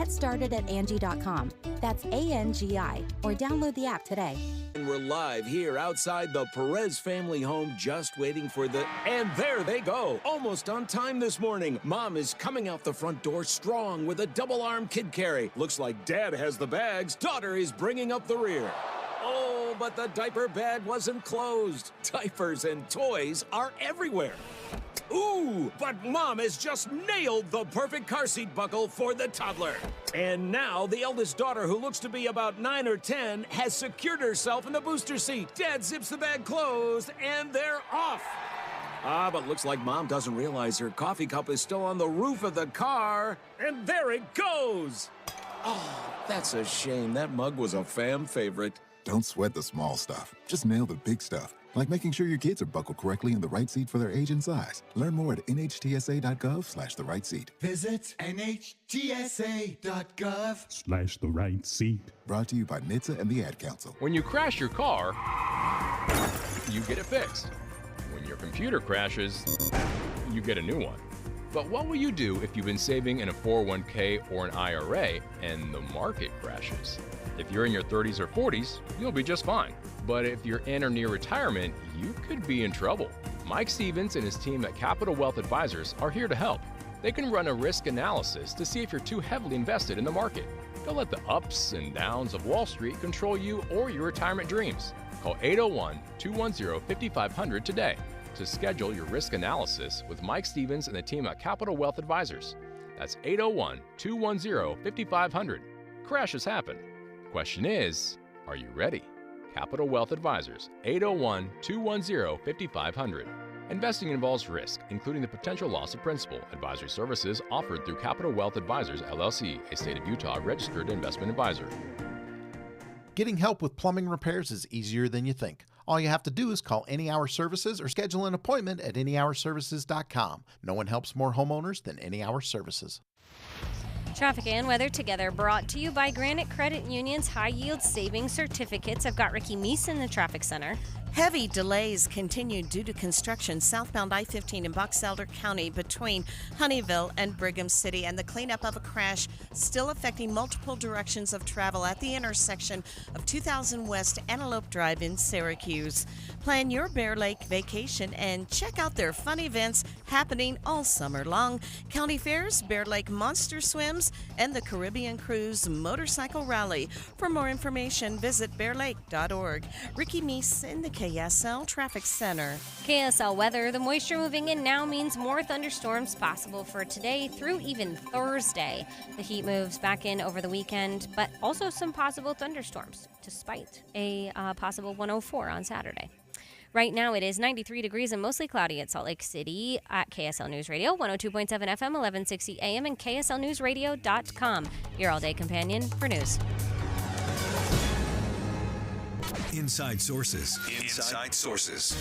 Get started at Angie.com. That's ANGI, or download the app today. And we're live here outside the Perez family home, just waiting for the... And there they go, almost on time this morning. Mom is coming out the front door strong with a double-arm kid carry. Looks like Dad has the bags. Daughter is bringing up the rear. Oh, but the diaper bag wasn't closed. Diapers and toys are everywhere. Ooh, but Mom has just nailed the perfect car seat buckle for the toddler. And now the eldest daughter, who looks to be about 9 or 10, has secured herself in the booster seat. Dad zips the bag closed, and they're off. But looks like Mom doesn't realize her coffee cup is still on the roof of the car. And there it goes. Oh, that's a shame. That mug was a fam favorite. Don't sweat the small stuff. Just nail the big stuff. Like making sure your kids are buckled correctly in the right seat for their age and size. Learn more at nhtsa.gov/the right seat. Visit nhtsa.gov/the right seat. Brought to you by NHTSA and the Ad Council. When you crash your car, you get it fixed. When your computer crashes, you get a new one. But what will you do if you've been saving in a 401k or an IRA and the market crashes? If you're in your 30s or 40s, you'll be just fine. But if you're in or near retirement, you could be in trouble. Mike Stevens and his team at Capital Wealth Advisors are here to help. They can run a risk analysis to see if you're too heavily invested in the market. Don't let the ups and downs of Wall Street control you or your retirement dreams. Call 801-210-5500 today to schedule your risk analysis with Mike Stevens and the team at Capital Wealth Advisors. That's 801-210-5500. Crashes happen. Question is, are you ready? Capital Wealth Advisors, 801-210-5500. Investing involves risk, including the potential loss of principal. Advisory services offered through Capital Wealth Advisors, LLC, a state of Utah registered investment advisor. Getting help with plumbing repairs is easier than you think. All you have to do is call Any Hour Services or schedule an appointment at anyhourservices.com. No one helps more homeowners than Any Hour Services. Traffic and weather together, brought to you by Granite Credit Union's High Yield Savings Certificates. I've got Ricky Meese in the traffic center. Heavy delays continued due to construction southbound I-15 in Box Elder County between Honeyville and Brigham City, and the cleanup of a crash still affecting multiple directions of travel at the intersection of 2000 West Antelope Drive in Syracuse. Plan your Bear Lake vacation and check out their fun events happening all summer long. County fairs, Bear Lake Monster Swims, and the Caribbean Cruise Motorcycle Rally. For more information, visit bearlake.org. Ricky Meese in the KSL Traffic Center. KSL weather. The moisture moving in now means more thunderstorms possible for today through even Thursday. The heat moves back in over the weekend, but also some possible thunderstorms, despite a possible 104 on Saturday. Right now it is 93 degrees and mostly cloudy at Salt Lake City at KSL News Radio, 102.7 FM, 1160 AM, and KSLNewsRadio.com. Your all-day companion for news. Inside Sources. Inside Sources.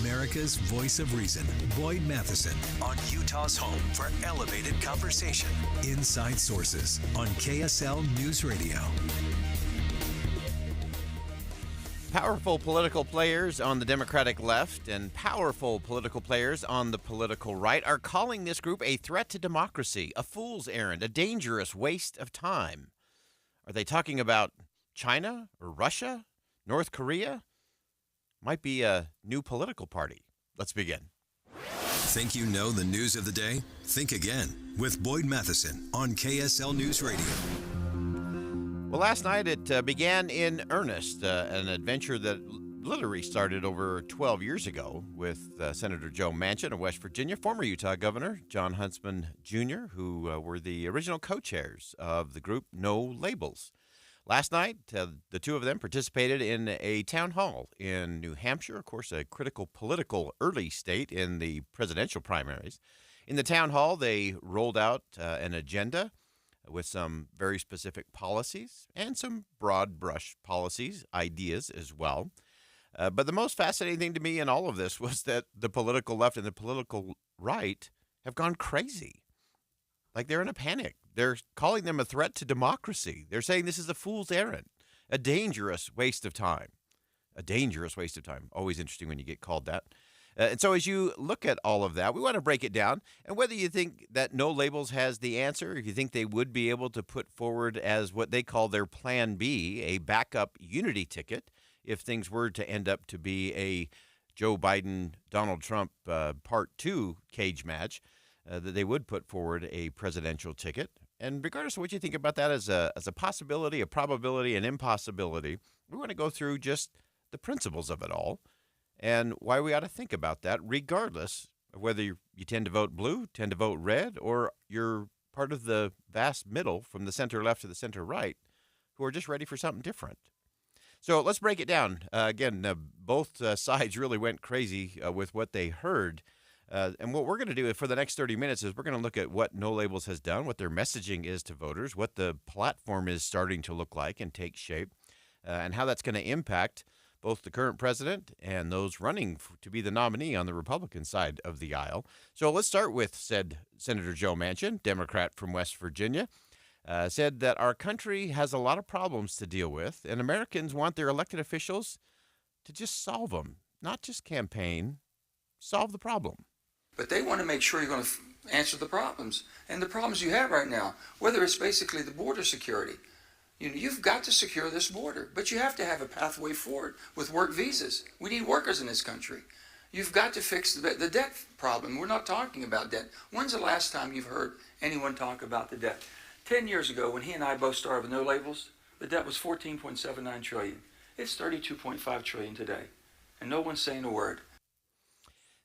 America's voice of reason. Boyd Matheson on Utah's home for elevated conversation. Inside Sources on KSL News Radio. Powerful political players on the Democratic left and powerful political players on the political right are calling this group a threat to democracy, a fool's errand, a dangerous waste of time. Are they talking about China or Russia? North Korea? Might be a new political party. Let's begin. Think you know the news of the day? Think again with Boyd Matheson on KSL News Radio. Well, last night it began in earnest, an adventure that literally started over 12 years ago with Senator Joe Manchin of West Virginia, former Utah Governor Jon Huntsman Jr., who were the original co-chairs of the group No Labels. Last night, the two of them participated in a town hall in New Hampshire, of course, a critical political early state in the presidential primaries. In the town hall, they rolled out an agenda with some very specific policies and some broad brush policies, ideas as well. But the most fascinating thing to me in all of this was that the political left and the political right have gone crazy. Like they're in a panic. They're calling them a threat to democracy. They're saying this is a fool's errand, a dangerous waste of time. A dangerous waste of time. Always interesting when you get called that. And so as you look at all of that, we want to break it down. And whether you think that No Labels has the answer, if you think they would be able to put forward as what they call their Plan B, a backup unity ticket, if things were to end up to be a Joe Biden, Donald Trump Part 2 cage match, that they would put forward a presidential ticket. And regardless of what you think about that as a possibility, a probability, an impossibility, we want to go through just the principles of it all and why we ought to think about that, regardless of whether you tend to vote blue, tend to vote red, or you're part of the vast middle from the center left to the center right who are just ready for something different. So let's break it down. Again, both sides really went crazy with what they heard. And what we're going to do for the next 30 minutes is we're going to look at what No Labels has done, what their messaging is to voters, what the platform is starting to look like and take shape, and how that's going to impact both the current president and those running to be the nominee on the Republican side of the aisle. So let's start with said Senator Joe Manchin, Democrat from West Virginia, said that our country has a lot of problems to deal with, and Americans want their elected officials to just solve them, not just campaign, solve the problem. But they want to make sure you're going to answer the problems. And the problems you have right now, whether it's basically the border security. You've got to secure this border, but you have to have a pathway forward with work visas. We need workers in this country. You've got to fix the debt problem. We're not talking about debt. When's the last time you've heard anyone talk about the debt? 10 years ago, when he and I both started with No Labels, the debt was $14.79 trillion. It's $32.5 trillion today, and no one's saying a word.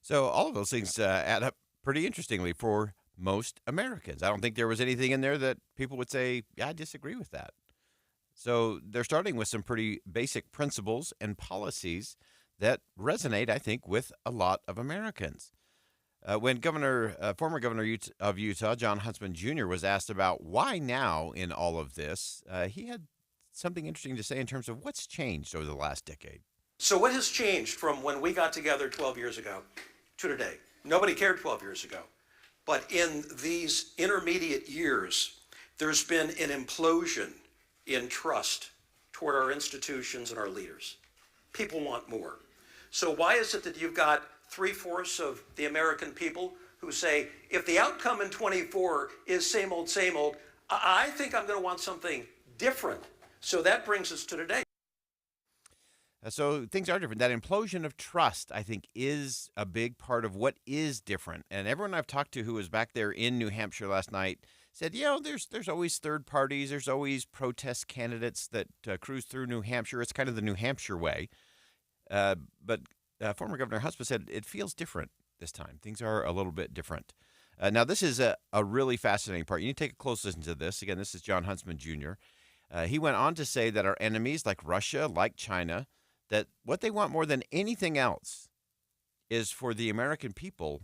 So all of those things add up pretty interestingly for most Americans. I don't think there was anything in there that people would say, yeah, I disagree with that. So they're starting with some pretty basic principles and policies that resonate, I think, with a lot of Americans. When former governor of Utah, Jon Huntsman Jr., was asked about why now in all of this, he had something interesting to say in terms of what's changed over the last decade. So what has changed from when we got together 12 years ago to today? Nobody cared 12 years ago. But in these intermediate years, there's been an implosion in trust toward our institutions and our leaders. People want more. So why is it that you've got 3/4 of the American people who say, if the outcome in 24 is same old, I think I'm going to want something different. So that brings us to today. So things are different. That implosion of trust, I think, is a big part of what is different. And everyone I've talked to who was back there in New Hampshire last night said, there's always third parties. There's always protest candidates that cruise through New Hampshire. It's kind of the New Hampshire way. But former Governor Huntsman said it feels different this time. Things are a little bit different. Now, this is a really fascinating part. You need to take a close listen to this. Again, this is Jon Huntsman Jr. He went on to say that our enemies like Russia, like China, that what they want more than anything else is for the American people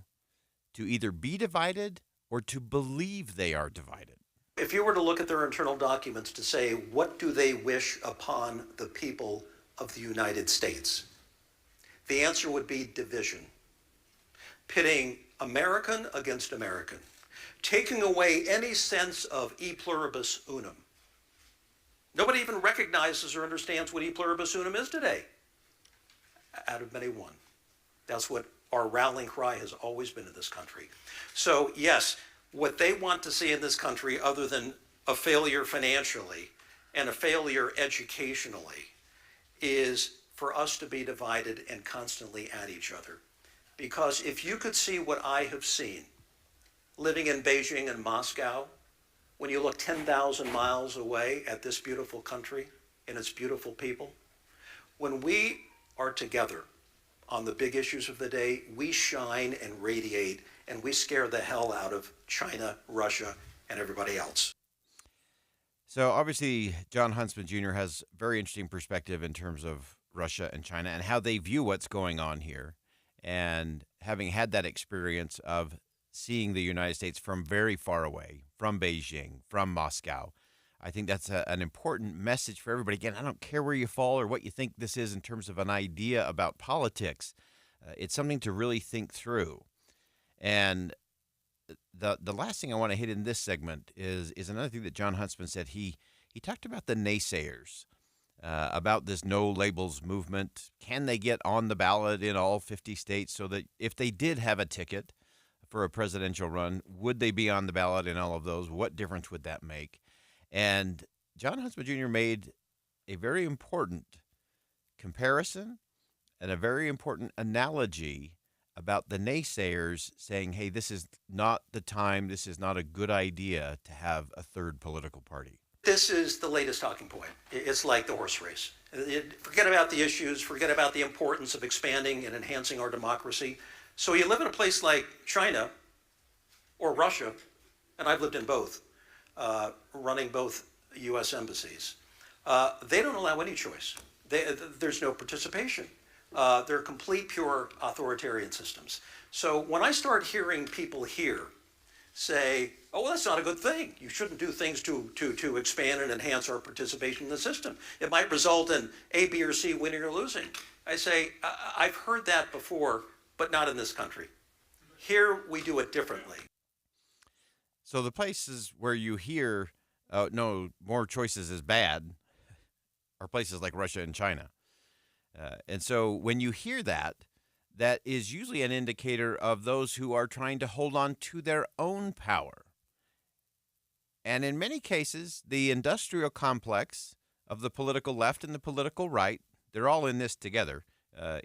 to either be divided or to believe they are divided. If you were to look at their internal documents to say, what do they wish upon the people of the United States? The answer would be division. Pitting American against American. Taking away any sense of e pluribus unum. Nobody even recognizes or understands what e pluribus unum is today. Out of many, one. That's what our rallying cry has always been in this country. So yes, what they want to see in this country, other than a failure financially and a failure educationally, is for us to be divided and constantly at each other. Because if you could see what I have seen living in Beijing and Moscow, when you look 10,000 miles away at this beautiful country and its beautiful people, when we are together on the big issues of the day, we shine and radiate, and we scare the hell out of China, Russia, and everybody else. So obviously, Jon Huntsman Jr. has very interesting perspective in terms of Russia and China and how they view what's going on here. And having had that experience of seeing the United States from very far away, from Beijing, from Moscow, I think that's an important message for everybody. Again, I don't care where you fall or what you think this is in terms of an idea about politics. It's something to really think through. And the last thing I want to hit in this segment is another thing that Jon Huntsman said. He talked about the naysayers. about this no labels movement. Can they get on the ballot in all 50 states so that if they did have a ticket for a presidential run, would they be on the ballot in all of those? What difference would that make? And Jon Huntsman Jr. made a very important comparison and a very important analogy about the naysayers saying, hey, this is not the time, this is not a good idea to have a third political party. This is the latest talking point. It's like the horse race. Forget about the issues, forget about the importance of expanding and enhancing our democracy. So you live in a place like China or Russia, and I've lived in both, running both U.S. embassies. They don't allow any choice. There's no participation. They're complete, pure authoritarian systems. So when I start hearing people here say, oh, well, that's not a good thing. You shouldn't do things to expand and enhance our participation in the system. It might result in A, B, or C winning or losing. I say, I've heard that before, but not in this country. Here, we do it differently. So the places where you hear, no, more choices is bad, are places like Russia and China. And so when you hear that, that is usually an indicator of those who are trying to hold on to their own power. And in many cases, the industrial complex of the political left and the political right, they're all in this together.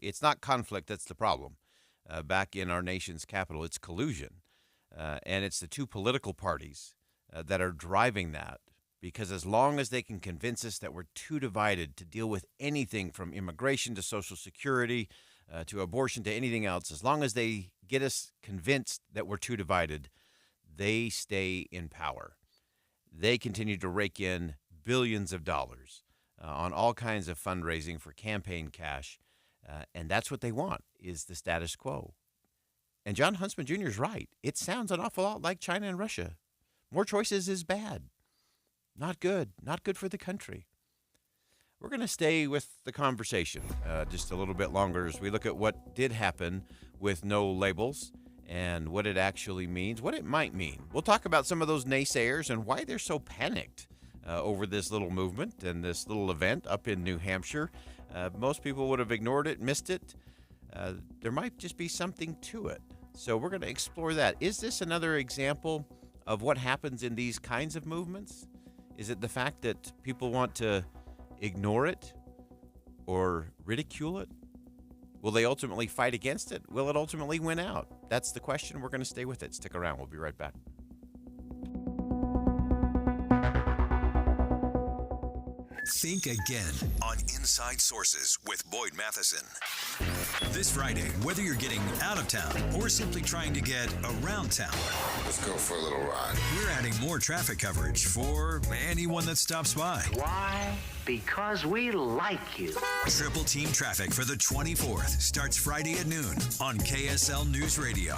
It's not conflict that's the problem. Back in our nation's capital, it's collusion. And it's the two political parties that are driving that. Because as long as they can convince us that we're too divided to deal with anything from immigration to Social Security to abortion to anything else, as long as they get us convinced that we're too divided, they stay in power. They continue to rake in billions of dollars on all kinds of fundraising for campaign cash, and that's what they want, is the status quo. And Jon Huntsman Jr. is right. It sounds an awful lot like China and Russia. More choices is bad. Not good. Not good for the country. We're going to stay with the conversation just a little bit longer as we look at what did happen with no labels and what it actually means, what it might mean. We'll talk about some of those naysayers and why they're so panicked over this little movement and this little event up in New Hampshire. Most people would have ignored it, missed it. There might just be something to it. So we're going to explore that. Is this another example of what happens in these kinds of movements? Is it the fact that people want to ignore it or ridicule it? Will they ultimately fight against it? Will it ultimately win out? That's the question. We're going to stay with it. Stick around. We'll be right back. Think again on Inside Sources with Boyd Matheson. This Friday, whether you're getting out of town or simply trying to get around town, let's go for a little ride. We're adding more traffic coverage for anyone that stops by. Why? Because we like you. Triple Team Traffic for the 24th starts Friday at noon on KSL News Radio.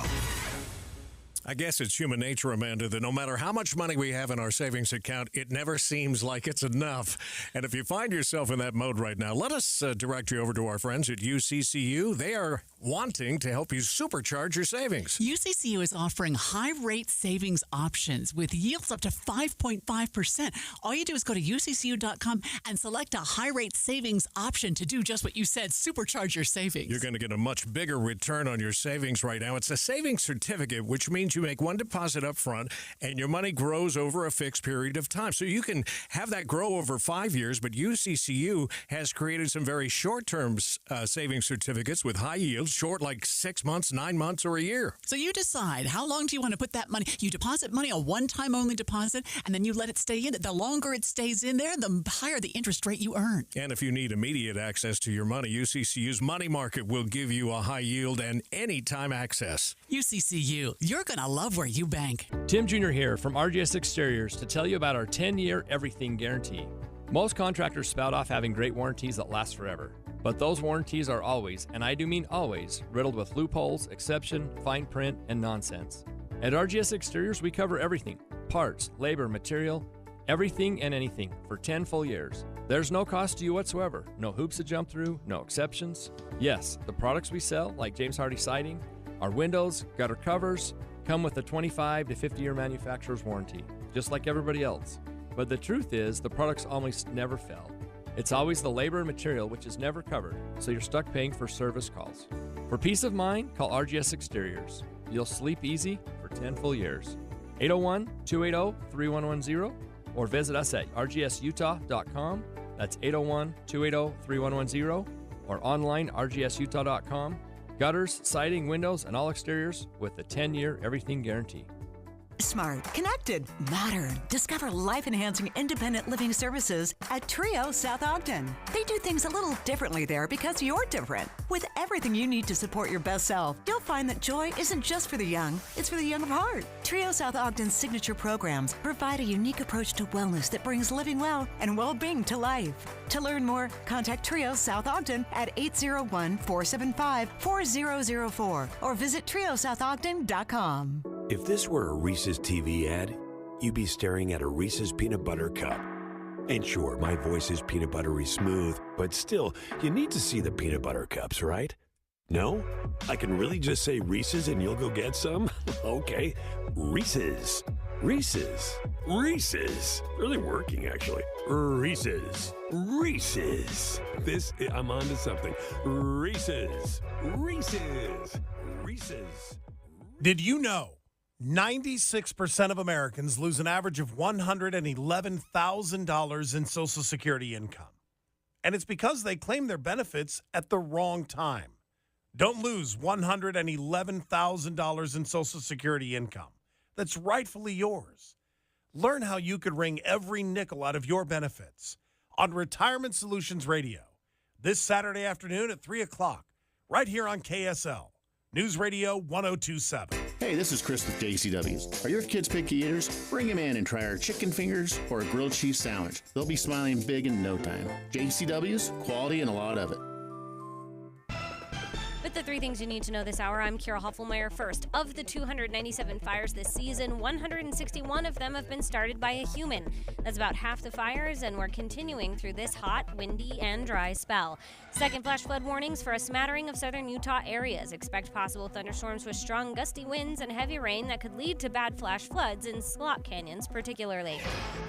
I guess it's human nature, Amanda, that no matter how much money we have in our savings account, it never seems like it's enough. And if you find yourself in that mode right now, let us direct you over to our friends at UCCU. They are wanting to help you supercharge your savings. UCCU is offering high-rate savings options with yields up to 5.5%. All you do is go to UCCU.com and select a high-rate savings option to do just what you said, supercharge your savings. You're going to get a much bigger return on your savings right now. It's a savings certificate, which means you make one deposit up front and your money grows over a fixed period of time. So you can have that grow over 5 years, but UCCU has created some very short-term savings certificates with high yields, short like 6 months, 9 months, or a year. So you decide how long do you want to put that money. You deposit money, a one-time only deposit, and then you let it stay in. The longer it stays in there, the higher the interest rate you earn. And if you need immediate access to your money, UCCU's Money Market will give you a high yield and anytime access. UCCU, you're going to love where you bank. Tim Jr. here from RGS Exteriors to tell you about our 10-year everything guarantee. Most contractors spout off having great warranties that last forever. But those warranties are always, and I do mean always, riddled with loopholes, exception, fine print, and nonsense. At RGS Exteriors, we cover everything. Parts, labor, material, everything and anything for 10 full years. There's no cost to you whatsoever. No hoops to jump through, no exceptions. Yes, the products we sell, like James Hardy Siding, our windows, gutter covers, come with a 25 to 50-year manufacturer's warranty, just like everybody else. But the truth is, the products almost never fail. It's always the labor and material which is never covered, so you're stuck paying for service calls. For peace of mind, call RGS Exteriors. You'll sleep easy for 10 full years. 801-280-3110 or visit us at rgsutah.com. That's 801-280-3110 or online rgsutah.com. Gutters, siding, windows, and all exteriors with a 10-year everything guarantee. Smart, connected, modern. Discover life-enhancing independent living services at Trio South Ogden. They do things a little differently there because you're different. With everything you need to support your best self, you'll find that joy isn't just for the young, it's for the young of heart. Trio South Ogden's signature programs provide a unique approach to wellness that brings living well and well-being to life. To learn more, contact Trio South Ogden at 801-475-4004 or visit triosouthodden.com. If this were a Reese's TV ad, you'd be staring at a Reese's peanut butter cup. And sure, my voice is peanut buttery smooth, but still, you need to see the peanut butter cups, right? No? I can really just say Reese's and you'll go get some? Okay, Reese's. Reese's. Reese's. Really working, actually. Reese's. Reese's. I'm on to something. Reese's. Reese's. Reese's. Did you know 96% of Americans lose an average of $111,000 in Social Security income? And it's because they claim their benefits at the wrong time. Don't lose $111,000 in Social Security income that's rightfully yours. Learn how you could wring every nickel out of your benefits on Retirement Solutions Radio this Saturday afternoon at 3 o'clock, right here on KSL, News Radio 1027. Hey, this is Chris with JCW's. Are your kids picky eaters? Bring them in and try our chicken fingers or a grilled cheese sandwich. They'll be smiling big in no time. JCW's, quality and a lot of it. With the 3 things you need to know this hour, I'm Kira Hoffelmeyer. First, of the 297 fires this season, 161 of them have been started by a human. That's about half the fires, and we're continuing through this hot, windy, and dry spell. Second, flash flood warnings for a smattering of southern Utah areas. Expect possible thunderstorms with strong gusty winds and heavy rain that could lead to bad flash floods in slot canyons particularly.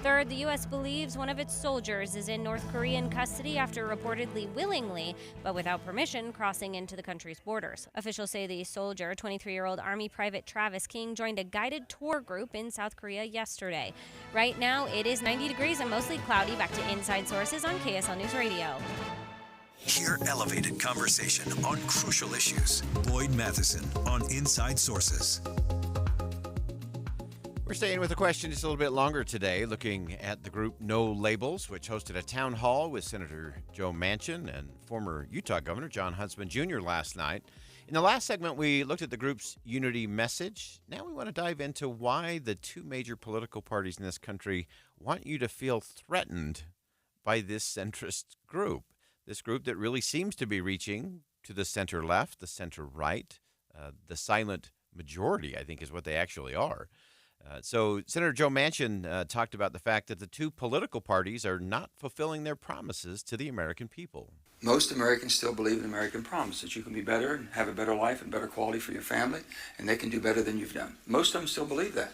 Third, the U.S. believes one of its soldiers is in North Korean custody after reportedly willingly, but without permission, crossing into the country's borders. Officials say the soldier, 23-year-old Army Private Travis King, joined a guided tour group in South Korea yesterday. Right now, it is 90 degrees and mostly cloudy. Back to Inside Sources on KSL News Radio. Hear elevated conversation on crucial issues. Boyd Matheson on Inside Sources. We're staying with the question just a little bit longer today, looking at the group No Labels, which hosted a town hall with Senator Joe Manchin and former Utah Governor Jon Huntsman Jr. last night. In the last segment, we looked at the group's unity message. Now we want to dive into why the 2 major political parties in this country want you to feel threatened by this centrist group. This group that really seems to be reaching to the center left, the center right, the silent majority, I think is what they actually are. So Senator Joe Manchin talked about the fact that the 2 political parties are not fulfilling their promises to the American people. Most Americans still believe in American promise, that you can be better and have a better life and better quality for your family, and they can do better than you've done. Most of them still believe that.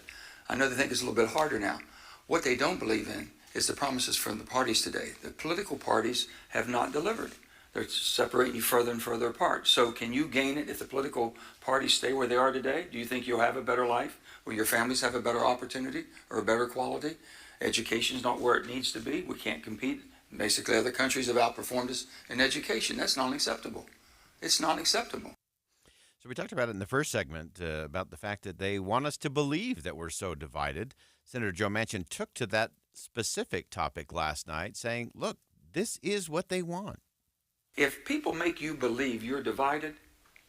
I know they think it's a little bit harder now. What they don't believe in is the promises from the parties today. The political parties have not delivered. They're separating you further and further apart. So can you gain it if the political parties stay where they are today? Do you think you'll have a better life? Will your families have a better opportunity or a better quality? Education's not where it needs to be. We can't compete. Basically, other countries have outperformed us in education. That's not acceptable. It's not acceptable. So we talked about it in the first segment about the fact that they want us to believe that we're so divided. Senator Joe Manchin took to that specific topic last night, saying, look, this is what they want. If people make you believe you're divided,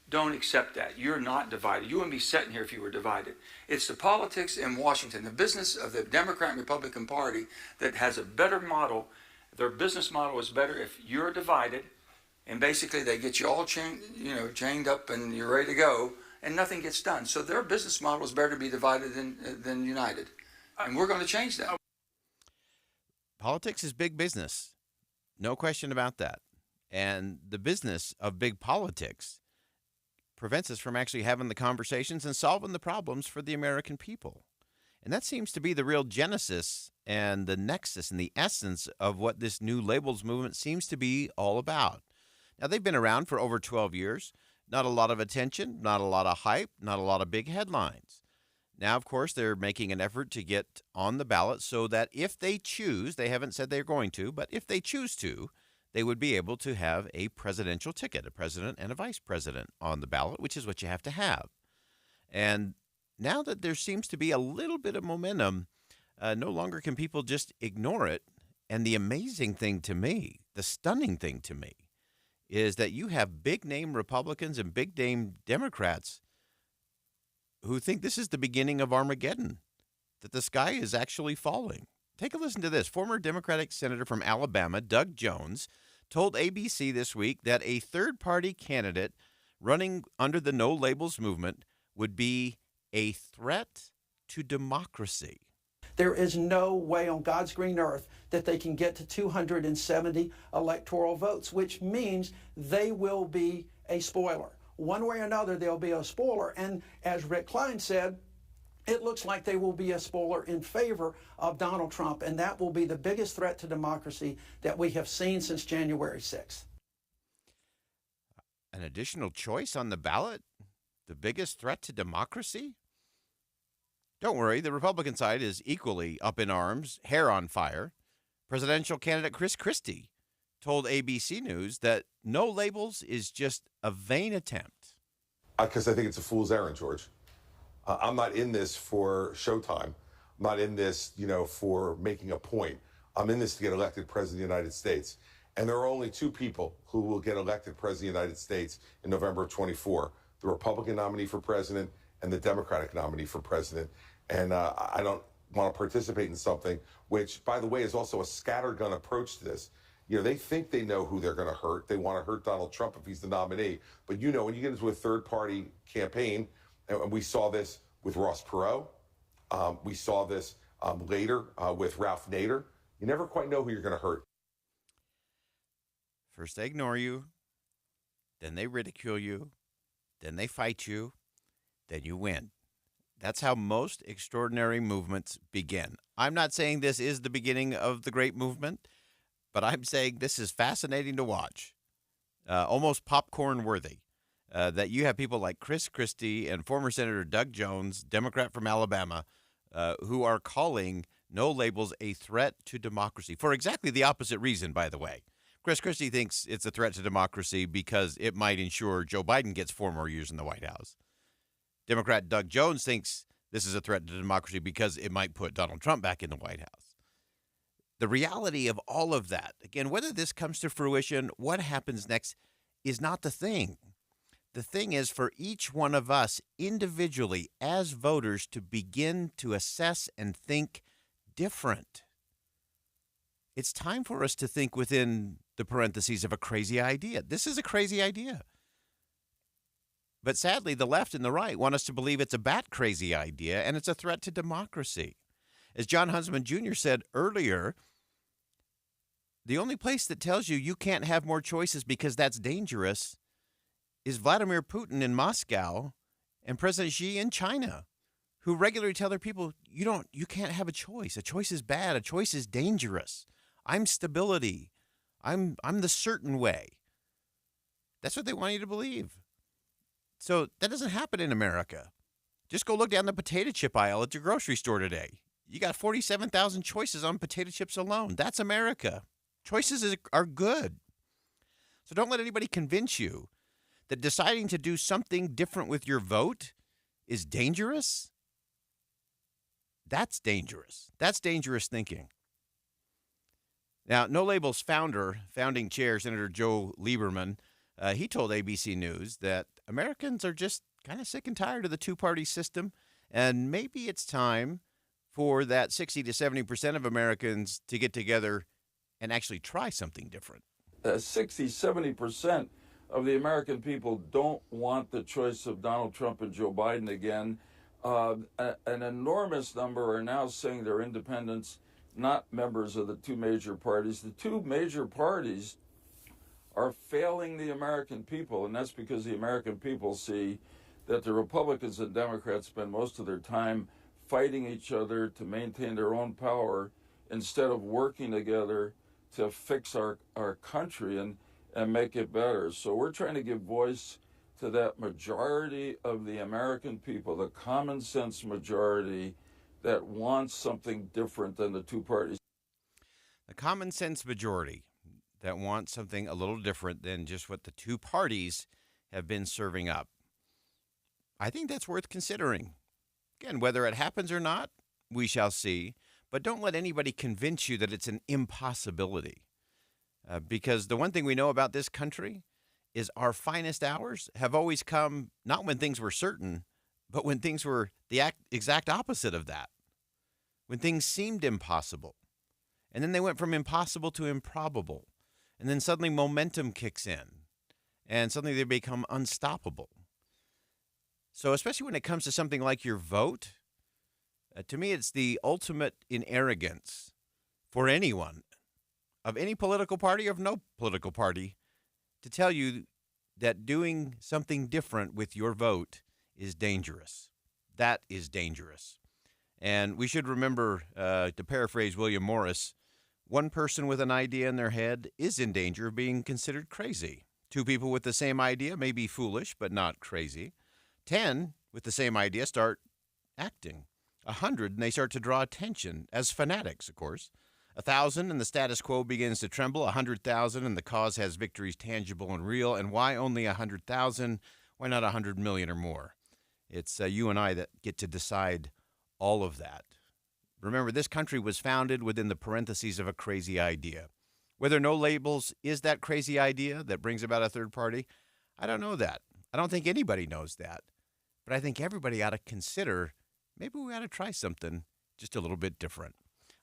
don't accept that. You're not divided. You wouldn't be sitting here if you were divided. It's the politics in Washington, the business of the Democrat and Republican Party that has a better model. Their business model is better if you're divided, and basically they get you all chained up and you're ready to go, and nothing gets done. So their business model is better to be divided than united. And we're going to change that. Politics is big business. No question about that. And the business of big politics prevents us from actually having the conversations and solving the problems for the American people. And that seems to be the real genesis and the nexus and the essence of what this new labels movement seems to be all about. Now, they've been around for over 12 years. Not a lot of attention, not a lot of hype, not a lot of big headlines. Now, of course, they're making an effort to get on the ballot so that if they choose, they haven't said they're going to, but if they choose to, they would be able to have a presidential ticket, a president and a vice president on the ballot, which is what you have to have. And now that there seems to be a little bit of momentum, no longer can people just ignore it. And the amazing thing to me, the stunning thing to me, is that you have big-name Republicans and big-name Democrats who think this is the beginning of Armageddon, that the sky is actually falling. Take a listen to this. Former Democratic Senator from Alabama, Doug Jones, told ABC this week that a third-party candidate running under the No Labels movement would be a threat to democracy. There is no way on God's green earth that they can get to 270 electoral votes, which means they will be a spoiler. One way or another, they'll be a spoiler. And as Rick Klein said, it looks like they will be a spoiler in favor of Donald Trump, and that will be the biggest threat to democracy that we have seen since January 6th. An additional choice on the ballot? The biggest threat to democracy? Don't worry, the Republican side is equally up in arms, hair on fire. Presidential candidate Chris Christie told ABC News that No Labels is just a vain attempt. Because I think it's a fool's errand, George. I'm not in this for showtime. I'm not in this, for making a point. I'm in this to get elected president of the United States. And there are only two people who will get elected president of the United States in November of 24, the Republican nominee for president and the Democratic nominee for president. And I don't want to participate in something which, by the way, is also a scattergun approach to this. They think they know who they're going to hurt. They want to hurt Donald Trump if he's the nominee. But when you get into a third-party campaign, and we saw this with Ross Perot, we saw this later with Ralph Nader, you never quite know who you're going to hurt. First they ignore you, then they ridicule you, then they fight you, then you win. That's how most extraordinary movements begin. I'm not saying this is the beginning of the great movement, but I'm saying this is fascinating to watch, almost popcorn worthy, that you have people like Chris Christie and former Senator Doug Jones, Democrat from Alabama, who are calling No Labels a threat to democracy for exactly the opposite reason, by the way. Chris Christie thinks it's a threat to democracy because it might ensure Joe Biden gets 4 more years in the White House. Democrat Doug Jones thinks this is a threat to democracy because it might put Donald Trump back in the White House. The reality of all of that, again, whether this comes to fruition, what happens next is not the thing. The thing is for each one of us individually as voters to begin to assess and think different. It's time for us to think within the parentheses of a crazy idea. This is a crazy idea. But sadly, the left and the right want us to believe it's a bat-crazy idea and it's a threat to democracy. As John Huntsman Jr. said earlier, the only place that tells you can't have more choices because that's dangerous is Vladimir Putin in Moscow and President Xi in China, who regularly tell their people, you can't have a choice. A choice is bad. A choice is dangerous. I'm stability. I'm the certain way. That's what they want you to believe. So that doesn't happen in America. Just go look down the potato chip aisle at your grocery store today. You got 47,000 choices on potato chips alone. That's America. Choices are good. So don't let anybody convince you that deciding to do something different with your vote is dangerous. That's dangerous. That's dangerous thinking. Now, No Labels founding chair, Senator Joe Lieberman, he told ABC News that Americans are just kind of sick and tired of the two-party system, and maybe it's time for that 60 to 70% of Americans to get together and actually try something different. 60, 70% of the American people don't want the choice of Donald Trump and Joe Biden again. An enormous number are now saying they're independents, not members of the two major parties. The two major parties are failing the American people, and that's because the American people see that the Republicans and Democrats spend most of their time fighting each other to maintain their own power instead of working together to fix our country and make it better. So we're trying to give voice to that majority of the American people, the common sense majority that wants something different than the two parties. The common sense majority that wants something a little different than just what the two parties have been serving up. I think that's worth considering. Again, whether it happens or not, we shall see. But don't let anybody convince you that it's an impossibility. Because the one thing we know about this country is our finest hours have always come not when things were certain, but when things were the exact opposite of that. When things seemed impossible. And then they went from impossible to improbable. And then suddenly momentum kicks in. And suddenly they become unstoppable. So especially when it comes to something like your vote, to me it's the ultimate in arrogance for anyone of any political party or of no political party to tell you that doing something different with your vote is dangerous. That is dangerous. And we should remember, to paraphrase William Morris, one person with an idea in their head is in danger of being considered crazy. Two people with the same idea may be foolish, but not crazy. 10 with the same idea start acting. 100 and they start to draw attention as fanatics, of course. 1,000 and the status quo begins to tremble. 100,000 and the cause has victories tangible and real. And why only 100,000? Why not 100 million or more? It's you and I that get to decide all of that. Remember, this country was founded within the parentheses of a crazy idea. Whether no labels is that crazy idea that brings about a third party, I don't know that. I don't think anybody knows that. But I think everybody ought to consider maybe we ought to try something just a little bit different.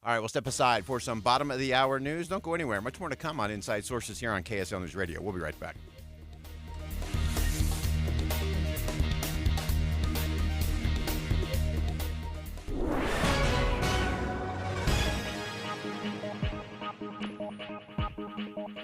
All right, we'll step aside for some bottom of the hour news. Don't go anywhere. Much more to come on Inside Sources here on KSL News Radio. We'll be right back.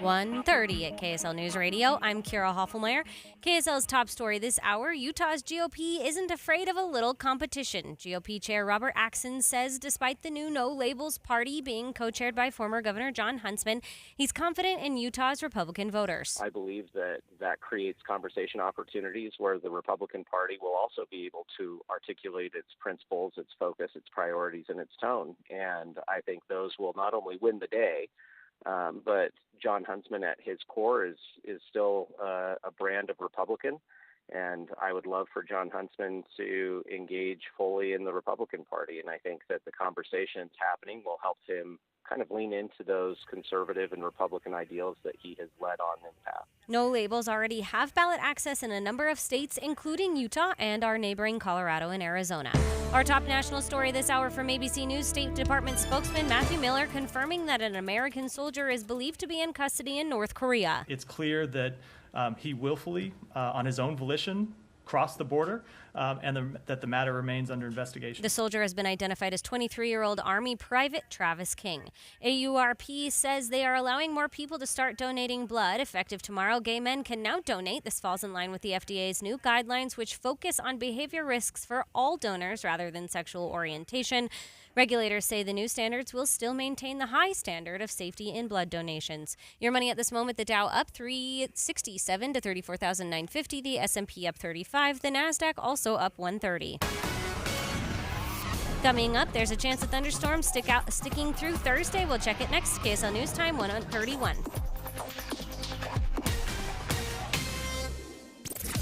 .30 at KSL News Radio. I'm Kira Hoffelmeyer. KSL's top story this hour, Utah's GOP isn't afraid of a little competition. GOP Chair Robert Axson says despite the new No Labels party being co-chaired by former Governor Jon Huntsman, he's confident in Utah's Republican voters. I believe that creates conversation opportunities where the Republican Party will also be able to articulate its principles, its focus, its priorities, and its tone. And I think those will not only win the day, but Jon Huntsman at his core is still a brand of Republican, and I would love for Jon Huntsman to engage fully in the Republican Party, and I think that the conversations happening will help him kind of lean into those conservative and Republican ideals that he has led on in the past. No Labels already have ballot access in a number of states, including Utah and our neighboring Colorado and Arizona. Our top national story this hour from ABC News, State Department spokesman Matthew Miller confirming that an American soldier is believed to be in custody in North Korea. It's clear that he willfully, on his own volition, crossed the border, and that the matter remains under investigation. The soldier has been identified as 23-year-old Army Private Travis King. AURP says they are allowing more people to start donating blood. Effective tomorrow, gay men can now donate. This falls in line with the FDA's new guidelines, which focus on behavior risks for all donors rather than sexual orientation. Regulators say the new standards will still maintain the high standard of safety in blood donations. Your money at this moment, the Dow up 367 to 34,950, the S&P up 35, the NASDAQ also up 130. Coming up, there's a chance of thunderstorms sticking through Thursday. We'll check it next. KSL News Time, 1:31.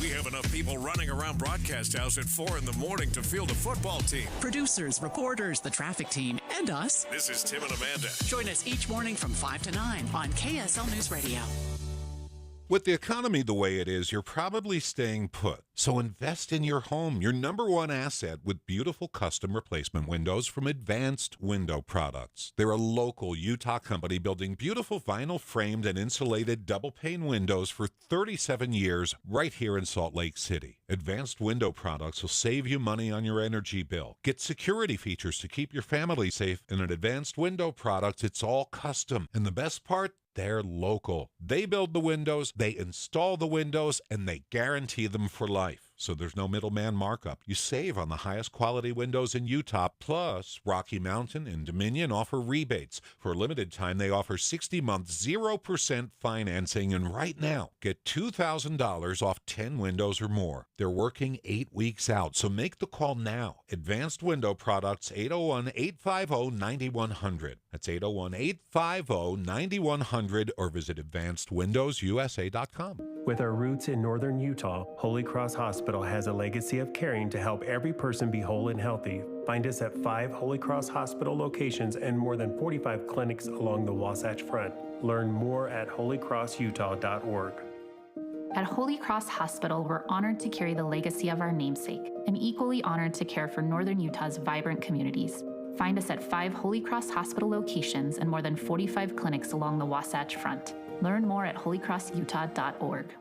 We have enough people running around Broadcast House at 4 in the morning to field a football team. Producers, reporters, the traffic team, and us. This is Tim and Amanda. Join us each morning from 5 to 9 on KSL News Radio. With the economy the way it is, you're probably staying put. So invest in your home, your number one asset, with beautiful custom replacement windows from Advanced Window Products. They're a local Utah company building beautiful vinyl framed and insulated double pane windows for 37 years right here in Salt Lake City. Advanced Window Products will save you money on your energy bill. Get security features to keep your family safe. And at Advanced Window Products, it's all custom. And the best part? They're local. They build the windows, they install the windows, and they guarantee them for life. so there's no middleman markup. You save on the highest quality windows in Utah, plus Rocky Mountain and Dominion offer rebates. For a limited time, they offer 60-month 0% financing, and right now, get $2,000 off 10 windows or more. They're working 8 weeks out, so make the call now. Advanced Window Products, 801-850-9100. That's 801-850-9100, or visit AdvancedWindowsUSA.com. With our roots in northern Utah, Holy Cross Hospital has a legacy of caring to help every person be whole and healthy. Find us at 5 Holy Cross Hospital locations and more than 45 clinics along the Wasatch Front. Learn more at holycrossutah.org. At Holy Cross Hospital, we're honored to carry the legacy of our namesake and equally honored to care for northern Utah's vibrant communities. Find us at 5 Holy Cross Hospital locations and more than 45 clinics along the Wasatch Front. Learn more at holycrossutah.org.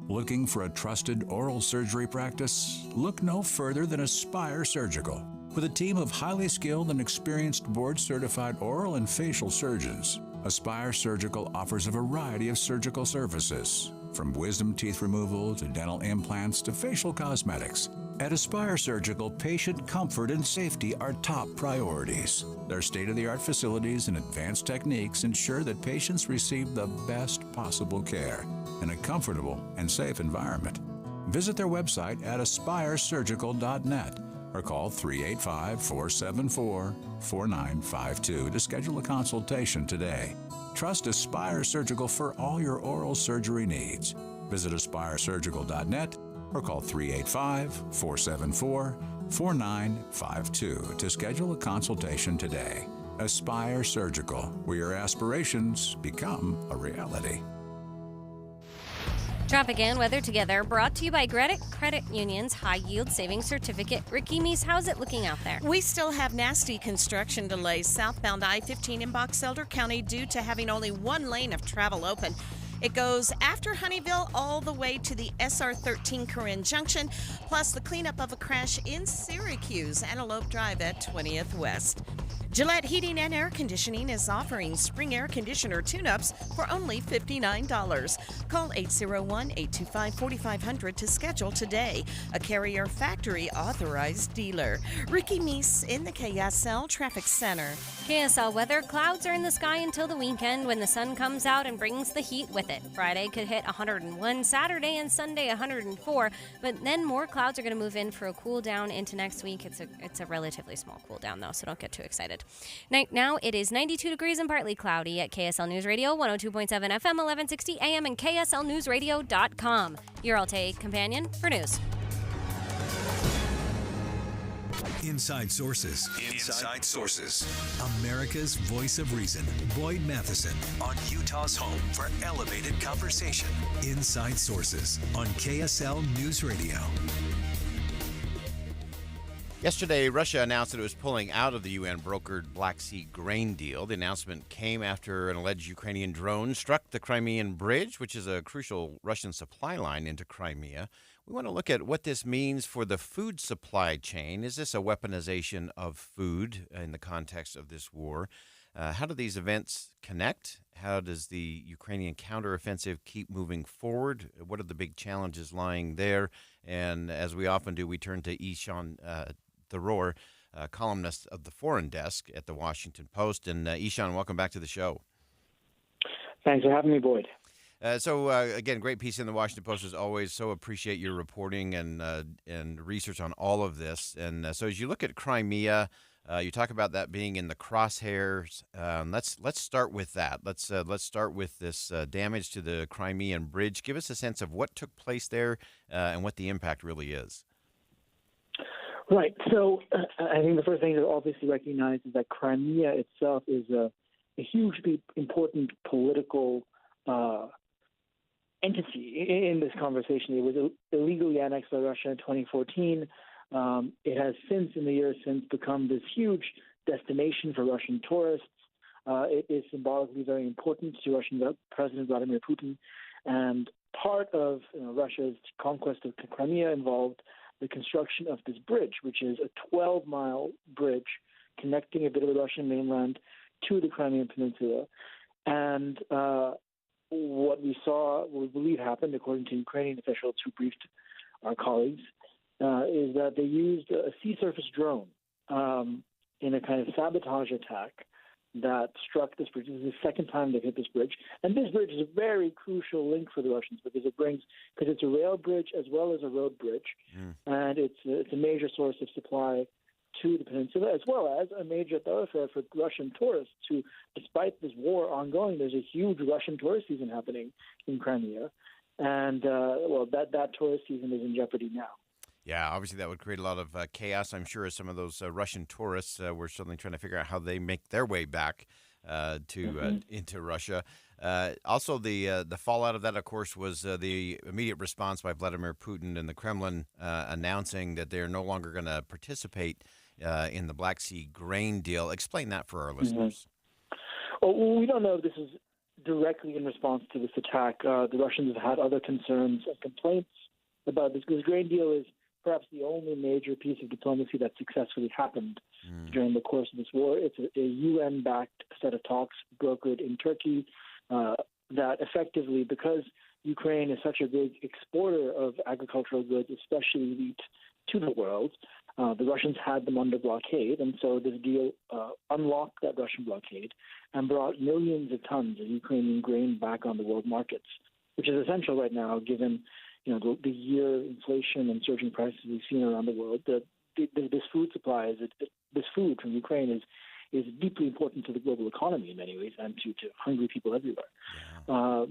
Looking for a trusted oral surgery practice? Look no further than Aspire Surgical. With a team of highly skilled and experienced board-certified oral and facial surgeons, Aspire Surgical offers a variety of surgical services, from wisdom teeth removal to dental implants to facial cosmetics. At Aspire Surgical, patient comfort and safety are top priorities. Their state-of-the-art facilities and advanced techniques ensure that patients receive the best possible care in a comfortable and safe environment. Visit their website at aspiresurgical.net or call 385-474-4952 to schedule a consultation today. Trust Aspire Surgical for all your oral surgery needs. Visit aspiresurgical.net or call 385-474-4952 to schedule a consultation today. Aspire Surgical, where your aspirations become a reality. Traffic and weather together, brought to you by Credit Union's High Yield Savings Certificate. Ricky Meese, how's it looking out there? We still have nasty construction delays southbound I-15 in Box Elder County due to having only one lane of travel open. It goes after Honeyville all the way to the SR13 Corinne Junction, plus the cleanup of a crash in Syracuse, Antelope Drive at 20th West. Gillette Heating and Air Conditioning is offering spring air conditioner tune-ups for only $59. Call 801-825-4500 to schedule today. A Carrier Factory authorized dealer. Ricky Meese in the KSL Traffic Center. KSL weather, clouds are in the sky until the weekend when the sun comes out and brings the heat with it. Friday could hit 101, Saturday and Sunday 104, but then more clouds are going to move in for a cool down into next week. It's a relatively small cool down though, so don't get too excited. Now it is 92 degrees and partly cloudy at KSL News Radio, 102.7 FM, 1160 AM, and KSLNewsRadio.com. Your all-day companion for news. Inside Sources. Inside Sources. America's voice of reason. Boyd Matheson on Utah's home for elevated conversation. Inside Sources on KSL News Radio. Yesterday, Russia announced that it was pulling out of the UN-brokered Black Sea grain deal. The announcement came after an alleged Ukrainian drone struck the Crimean Bridge, which is a crucial Russian supply line into Crimea. We want to look at what this means for the food supply chain. Is this a weaponization of food in the context of this war? How do these events connect? How does the Ukrainian counteroffensive keep moving forward? What are the big challenges lying there? And as we often do, we turn to Ishan Tharoor, columnist of the Foreign Desk at the Washington Post. And Ishan, welcome back to the show. Thanks for having me, Boyd. Again, great piece in the Washington Post as always. So appreciate your reporting and research on all of this. And so as you look at Crimea, you talk about that being in the crosshairs. Let's start with that. Let's start with this damage to the Crimean Bridge. Give us a sense of what took place there and what the impact really is. Right. So I think the first thing to obviously recognize is that Crimea itself is a hugely important political entity in this conversation. It was illegally annexed by Russia in 2014. It has since, in the years since, become this huge destination for Russian tourists. It is symbolically very important to Russian President Vladimir Putin. And part of Russia's conquest of Crimea involved the construction of this bridge, which is a 12-mile bridge connecting a bit of the Russian mainland to the Crimean Peninsula. And what we believe happened, according to Ukrainian officials who briefed our colleagues, is that they used a sea surface drone in a kind of sabotage attack that struck this bridge. This is the second time they've hit this bridge. And this bridge is a very crucial link for the Russians because it's a rail bridge as well as a road bridge. And it's a major source of supply to the peninsula, as well as a major thoroughfare for Russian tourists who, despite this war ongoing, there's a huge Russian tourist season happening in Crimea. And, that tourist season is in jeopardy now. Yeah, obviously that would create a lot of chaos, I'm sure, as some of those Russian tourists were suddenly trying to figure out how they make their way back into Russia. Also, the fallout of that, of course, was the immediate response by Vladimir Putin and the Kremlin announcing that they're no longer going to participate in the Black Sea grain deal. Explain that for our listeners. Well, we don't know if this is directly in response to this attack. The Russians have had other concerns and complaints about this. This grain deal is perhaps the only major piece of diplomacy that successfully happened during the course of this war. It's a UN-backed set of talks brokered in Turkey that effectively, because Ukraine is such a big exporter of agricultural goods, especially wheat, to the world, the Russians had them under blockade, and so this deal unlocked that Russian blockade and brought millions of tons of Ukrainian grain back on the world markets, which is essential right now given the year inflation and surging prices we've seen around the world. This food supply, this food from Ukraine is deeply important to the global economy in many ways and to hungry people everywhere. Yeah.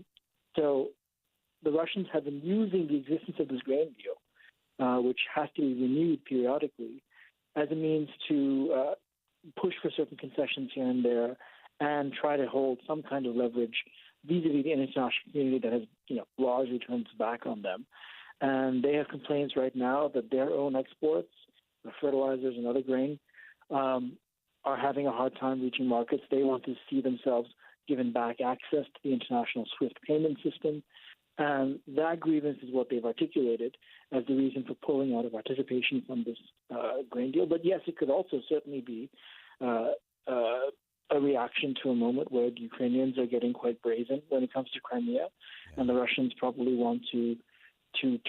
So the Russians have been using the existence of this grain deal, which has to be renewed periodically, as a means to push for certain concessions here and there and try to hold some kind of leverage vis-a-vis the international community that has, largely turned its back on them. And they have complaints right now that their own exports, fertilizers and other grain, are having a hard time reaching markets. They want to see themselves given back access to the international SWIFT payment system. And that grievance is what they've articulated as the reason for pulling out of participation from this grain deal. But yes, it could also certainly be a reaction to a moment where the Ukrainians are getting quite brazen when it comes to Crimea, and the Russians probably want to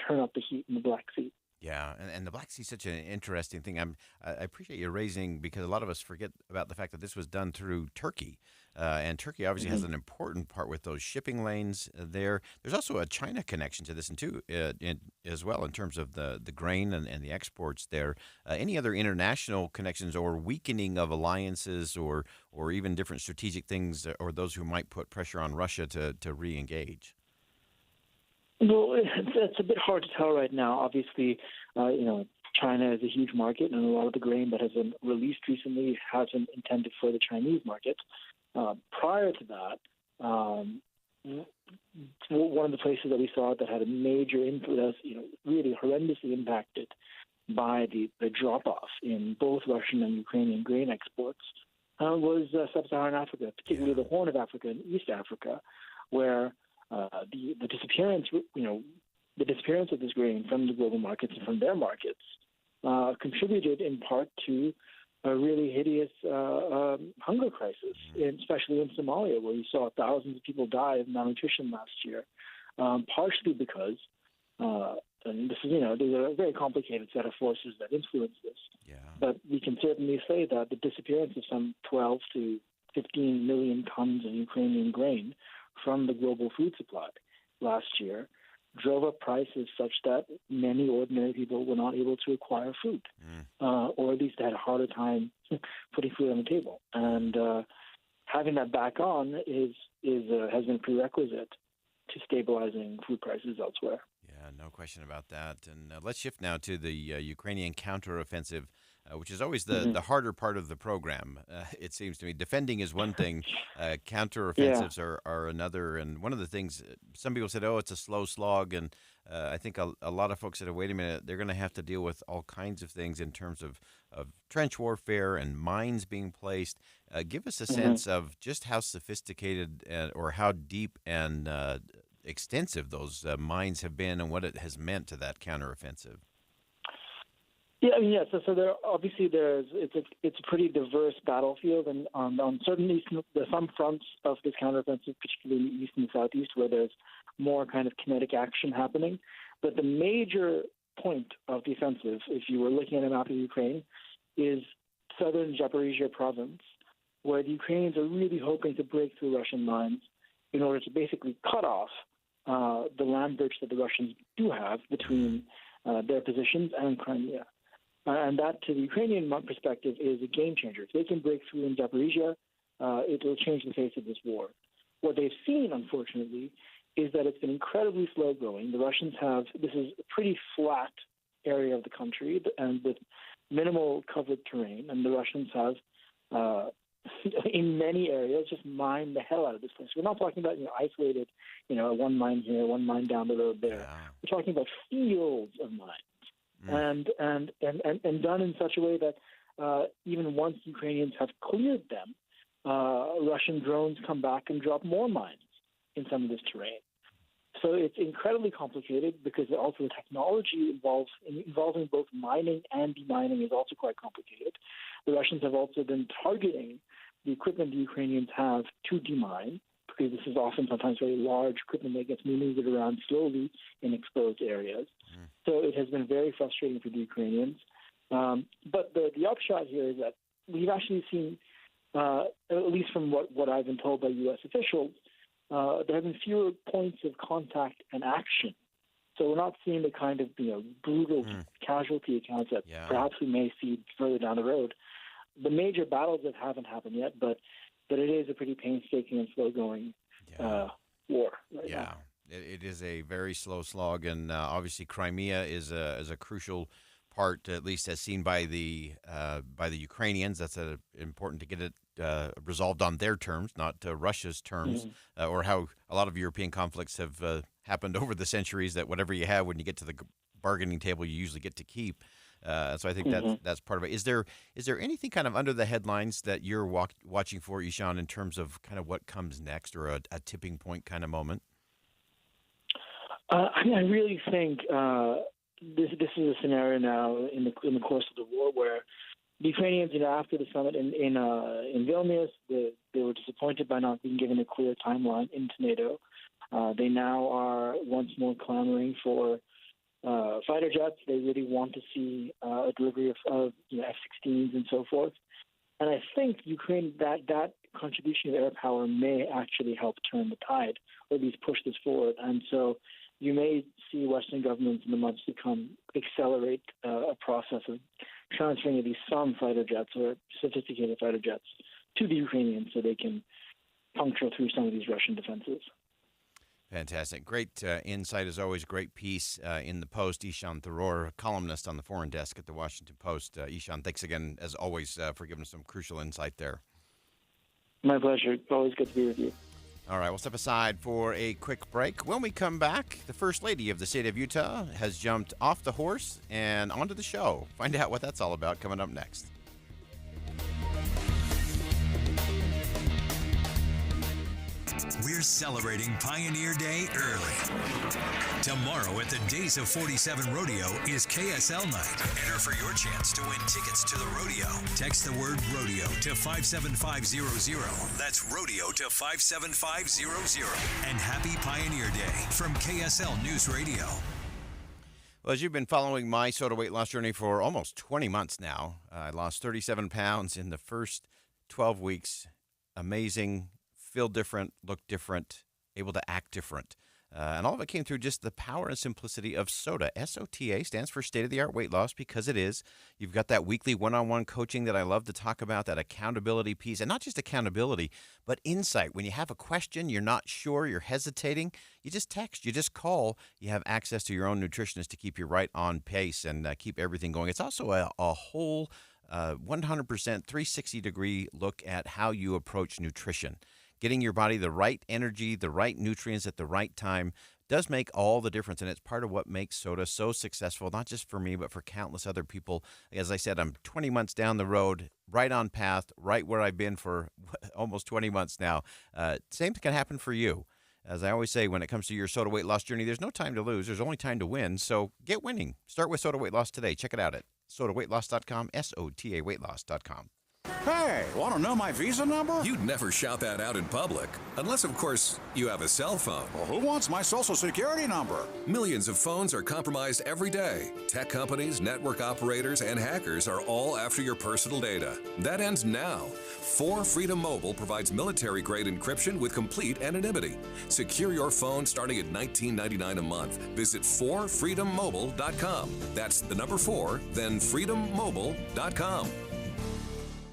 turn up the heat in the Black Sea. Yeah, and the Black Sea is such an interesting thing. I appreciate you raising, because a lot of us forget about the fact that this was done through Turkey. And Turkey obviously has an important part with those shipping lanes there. There's also a China connection to this as well in terms of the grain and the exports there. Any other international connections or weakening of alliances or even different strategic things, or those who might put pressure on Russia to re-engage? Well, it's a bit hard to tell right now. Obviously, China is a huge market, and a lot of the grain that has been released recently has been intended for the Chinese market. Prior to that, one of the places that we saw that had a major influence, really horrendously impacted by the drop-off in both Russian and Ukrainian grain exports was sub-Saharan Africa, particularly the Horn of Africa and East Africa, where the disappearance, the disappearance of this grain from the global markets and from their markets contributed in part to a really hideous hunger crisis, especially in Somalia, where we saw thousands of people die of malnutrition last year, partially because, and this is, there's a very complicated set of forces that influence this. Yeah. But we can certainly say that the disappearance of some 12 to 15 million tons of Ukrainian grain from the global food supply last year drove up prices such that many ordinary people were not able to acquire food, or at least had a harder time putting food on the table. And having that back on has been a prerequisite to stabilizing food prices elsewhere. Yeah, no question about that. And let's shift now to the Ukrainian counteroffensive, which is always the harder part of the program. It seems to me defending is one thing, counteroffensives are another. And one of the things, some people said, it's a slow slog. And I think a lot of folks said, wait a minute, they're going to have to deal with all kinds of things in terms of trench warfare and mines being placed. Give us a sense of just how sophisticated or how deep and extensive those mines have been and what it has meant to that counteroffensive. Yeah, So there obviously it's a pretty diverse battlefield, and on certain there's some fronts of this counteroffensive, particularly in the east and the southeast, where there's more kind of kinetic action happening. But the major point of the offensive, if you were looking at a map of Ukraine, is southern Zaporizhia province, where the Ukrainians are really hoping to break through Russian lines in order to basically cut off the land bridge that the Russians do have between their positions and Crimea. And that, to the Ukrainian perspective, is a game changer. If they can break through in Zaporizhia, it will change the face of this war. What they've seen, unfortunately, is that it's been incredibly slow going. The Russians this is a pretty flat area of the country and with minimal covered terrain, and the Russians have, in many areas, just mined the hell out of this place. We're not talking about isolated, one mine here, one mine down the road there. Yeah. We're talking about fields of mines, and done in such a way that even once Ukrainians have cleared them, Russian drones come back and drop more mines in some of this terrain. So it's incredibly complicated because also the technology involving both mining and demining is also quite complicated. The Russians have also been targeting the equipment the Ukrainians have to demine, because this is often sometimes very large equipment that gets maneuvered around slowly in exposed areas. So it has been very frustrating for the Ukrainians. But the upshot here is that we've actually seen, at least from what I've been told by U.S. officials, there have been fewer points of contact and action. So we're not seeing the kind of brutal casualty accounts that perhaps we may see further down the road. The major battles that haven't happened yet, but it is a pretty painstaking and slow-going war right now. It is a very slow slog, and obviously Crimea is a crucial part, at least as seen by the Ukrainians. That's important to get it resolved on their terms, not Russia's terms, or how a lot of European conflicts have happened over the centuries, that whatever you have, when you get to the bargaining table, you usually get to keep. So I think that's part of it. Is there anything kind of under the headlines that you're watching for, Ishan, in terms of kind of what comes next, or a tipping point kind of moment? I really think this is a scenario now in the course of the war where the Ukrainians, after the summit in Vilnius, they were disappointed by not being given a clear timeline into NATO. They now are once more clamoring for fighter jets. They really want to see a delivery of F-16s and so forth. And I think Ukraine, that contribution of air power may actually help turn the tide, or at least push this forward. And so you may see Western governments in the months to come accelerate a process of transferring at least some fighter jets or sophisticated fighter jets to the Ukrainians so they can puncture through some of these Russian defenses. Fantastic. Great insight, as always. Great piece in the Post. Ishan Tharoor, columnist on the foreign desk at the Washington Post. Ishan, thanks again, as always, for giving us some crucial insight there. My pleasure. Always good to be with you. All right, we'll step aside for a quick break. When we come back, the First Lady of the state of Utah has jumped off the horse and onto the show. Find out what that's all about coming up next. We're celebrating Pioneer Day early. Tomorrow at the Days of 47 Rodeo is KSL Night. Enter for your chance to win tickets to the rodeo. Text the word rodeo to 57500. That's rodeo to 57500. And happy Pioneer Day from KSL News Radio. Well, as you've been following my SOTA weight loss journey for almost 20 months now, I lost 37 pounds in the first 12 weeks. Amazing. Feel different, look different, able to act different. And all of it came through just the power and simplicity of SOTA. SOTA stands for state-of-the-art weight loss, because it is. You've got that weekly one-on-one coaching that I love to talk about, that accountability piece. And not just accountability, but insight. When you have a question, you're not sure, you're hesitating, you just text, you just call. You have access to your own nutritionist to keep you right on pace and keep everything going. It's also a whole 100% 360-degree look at how you approach nutrition. Getting your body the right energy, the right nutrients at the right time does make all the difference, and it's part of what makes SOTA so successful, not just for me, but for countless other people. As I said, I'm 20 months down the road, right on path, right where I've been for almost 20 months now. Same thing can happen for you. As I always say, when it comes to your SOTA weight loss journey, there's no time to lose. There's only time to win. So get winning. Start with SOTA weight loss today. Check it out at SOTAweightloss.com, SOTA weightloss.com. Hey, want to know my Visa number? You'd never shout that out in public. Unless, of course, you have a cell phone. Well, who wants my Social Security number? Millions of phones are compromised every day. Tech companies, network operators, and hackers are all after your personal data. That ends now. 4 Freedom Mobile provides military-grade encryption with complete anonymity. Secure your phone starting at $19.99 a month. Visit 4freedommobile.com. That's the number 4, then freedommobile.com.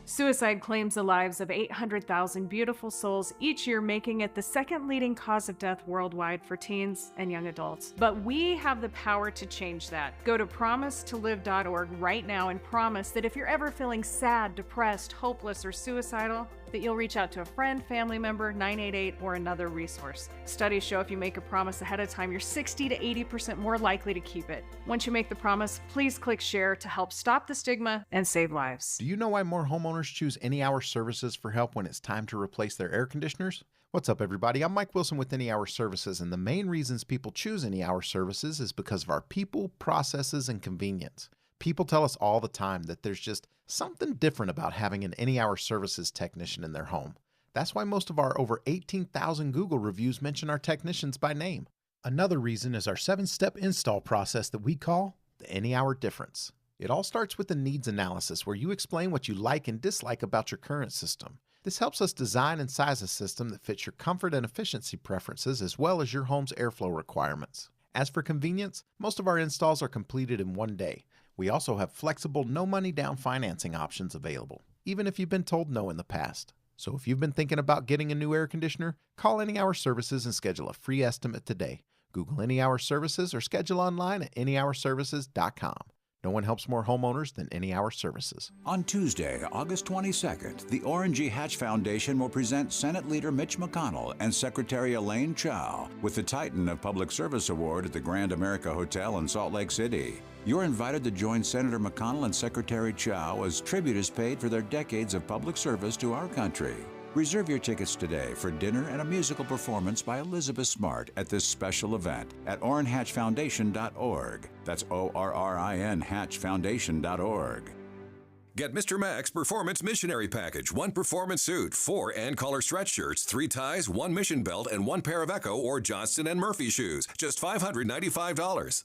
Suicide claims the lives of 800,000 beautiful souls each year, making it the second leading cause of death worldwide for teens and young adults. But we have the power to change that. Go to promisetolive.org right now and promise that if you're ever feeling sad, depressed, hopeless, or suicidal, that you'll reach out to a friend, family member, 988, or another resource. Studies show if you make a promise ahead of time, you're 60 to 80% more likely to keep it. Once you make the promise, please click share to help stop the stigma and save lives. Do you know why more homeowners choose Any Hour Services for help when it's time to replace their air conditioners? What's up, everybody? I'm Mike Wilson with Any Hour Services, and the main reasons people choose Any Hour Services is because of our people, processes, and convenience. People tell us all the time that there's just something different about having an Any Hour Services technician in their home. That's why most of our over 18,000 Google reviews mention our technicians by name. Another reason is our 7-step install process that we call the Any Hour Difference. It all starts with a needs analysis where you explain what you like and dislike about your current system. This helps us design and size a system that fits your comfort and efficiency preferences as well as your home's airflow requirements. As for convenience, most of our installs are completed in one day. We also have flexible, no-money-down financing options available, even if you've been told no in the past. So if you've been thinking about getting a new air conditioner, call Any Hour Services and schedule a free estimate today. Google Any Hour Services or schedule online at anyhourservices.com. No one helps more homeowners than Any Hour Services. On Tuesday, August 22nd, the Orangey Hatch Foundation will present Senate Leader Mitch McConnell and Secretary Elaine Chao with the Titan of Public Service Award at the Grand America Hotel in Salt Lake City. You're invited to join Senator McConnell and Secretary Chao as tribute is paid for their decades of public service to our country. Reserve your tickets today for dinner and a musical performance by Elizabeth Smart at this special event at orrinhatchfoundation.org. That's ORRIN hatchfoundation.org. Get Mr. Max Performance Missionary Package. 1 performance suit, 4 and-collar stretch shirts, 3 ties, 1 mission belt, and 1 pair of Echo or Johnston & Murphy shoes. Just $595.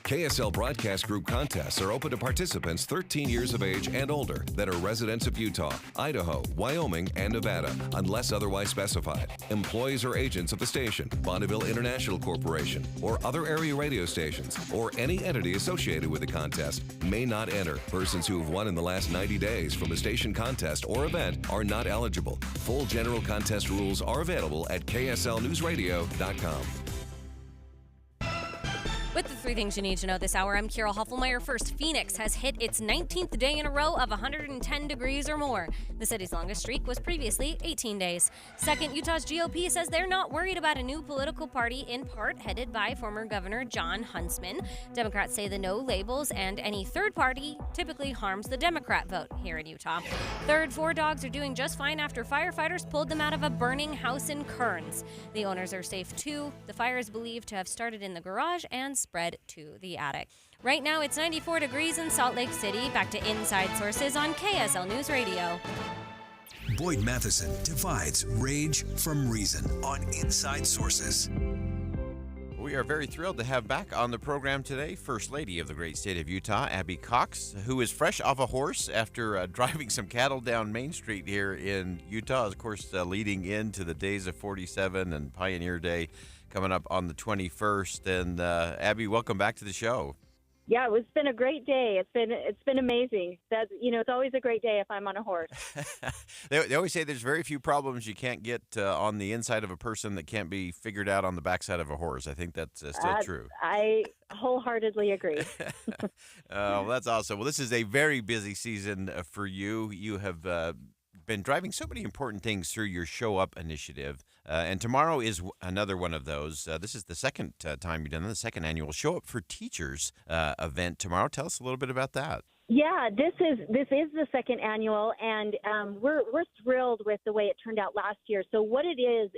KSL Broadcast Group contests are open to participants 13 years of age and older that are residents of Utah, Idaho, Wyoming, and Nevada, unless otherwise specified. Employees or agents of the station, Bonneville International Corporation, or other area radio stations, or any entity associated with the contest may not enter. Persons who have won in the last 90 days from a station contest or event are not eligible. Full general contest rules are available at kslnewsradio.com. With the 3 things you need to know this hour, I'm Carol Hoffelmeyer. First, Phoenix has hit its 19th day in a row of 110 degrees or more. The city's longest streak was previously 18 days. Second, Utah's GOP says they're not worried about a new political party, in part headed by former Governor Jon Huntsman. Democrats say the no labels and any third party typically harms the Democrat vote here in Utah. Third, 4 dogs are doing just fine after firefighters pulled them out of a burning house in Kearns. The owners are safe too. The fire is believed to have started in the garage and spread to the attic. Right now, it's 94 degrees in Salt Lake City. Back to Inside Sources on KSL News Radio. Boyd Matheson divides rage from reason on Inside Sources. We are very thrilled to have back on the program today First Lady of the great state of Utah, Abby Cox, who is fresh off a horse after driving some cattle down Main Street here in Utah, of course, leading into the Days of 47 and Pioneer Day coming up on the 21st. And Abby, welcome back to the show. Yeah, it's been a great day. It's been amazing. It's always a great day if I'm on a horse. They always say there's very few problems you can't get on the inside of a person that can't be figured out on the backside of a horse. I think that's still true. I wholeheartedly agree. Oh, that's awesome. Well, this is a very busy season for you. You have been driving so many important things through your Show Up initiative. And tomorrow is another one of those. This is the second time you've done the second annual Show Up for Teachers event tomorrow. Tell us a little bit about that. Yeah, this is the second annual, and we're thrilled with the way it turned out last year. So what it is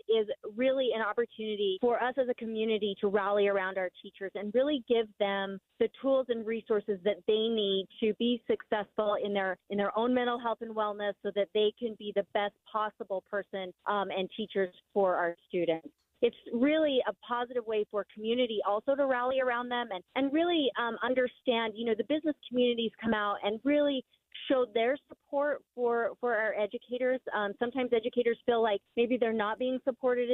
really an opportunity for us as a community to rally around our teachers and really give them the tools and resources that they need to be successful in their own mental health and wellness, so that they can be the best possible person and teachers for our students. It's really a positive way for community also to rally around them and really understand, the business communities come out and really show their support for our educators. Sometimes educators feel like maybe they're not being supported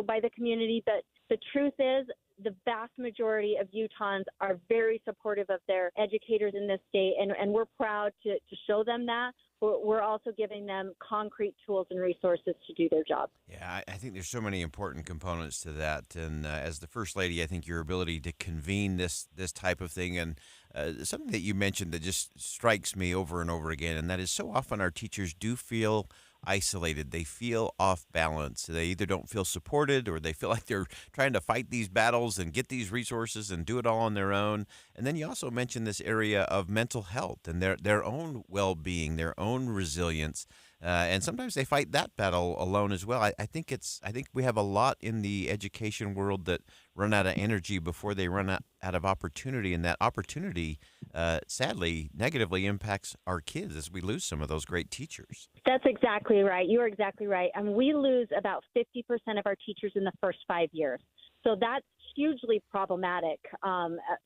by the community, but the truth is the vast majority of Utahns are very supportive of their educators in this state, and we're proud to show them that. We're also giving them concrete tools and resources to do their job. Yeah, I think there's so many important components to that. And as the First Lady, I think your ability to convene this type of thing, and something that you mentioned that just strikes me over and over again, and that is so often our teachers do feel isolated. They feel off balance. They either don't feel supported, or they feel like they're trying to fight these battles and get these resources and do it all on their own. And then you also mentioned this area of mental health and their own well-being, their own resilience. And sometimes they fight that battle alone as well. I think we have a lot in the education world that run out of energy before they run out of opportunity, and that opportunity, sadly, negatively impacts our kids as we lose some of those great teachers. That's exactly right. You are exactly right. We lose about 50% of our teachers in the first 5 years. So that's hugely problematic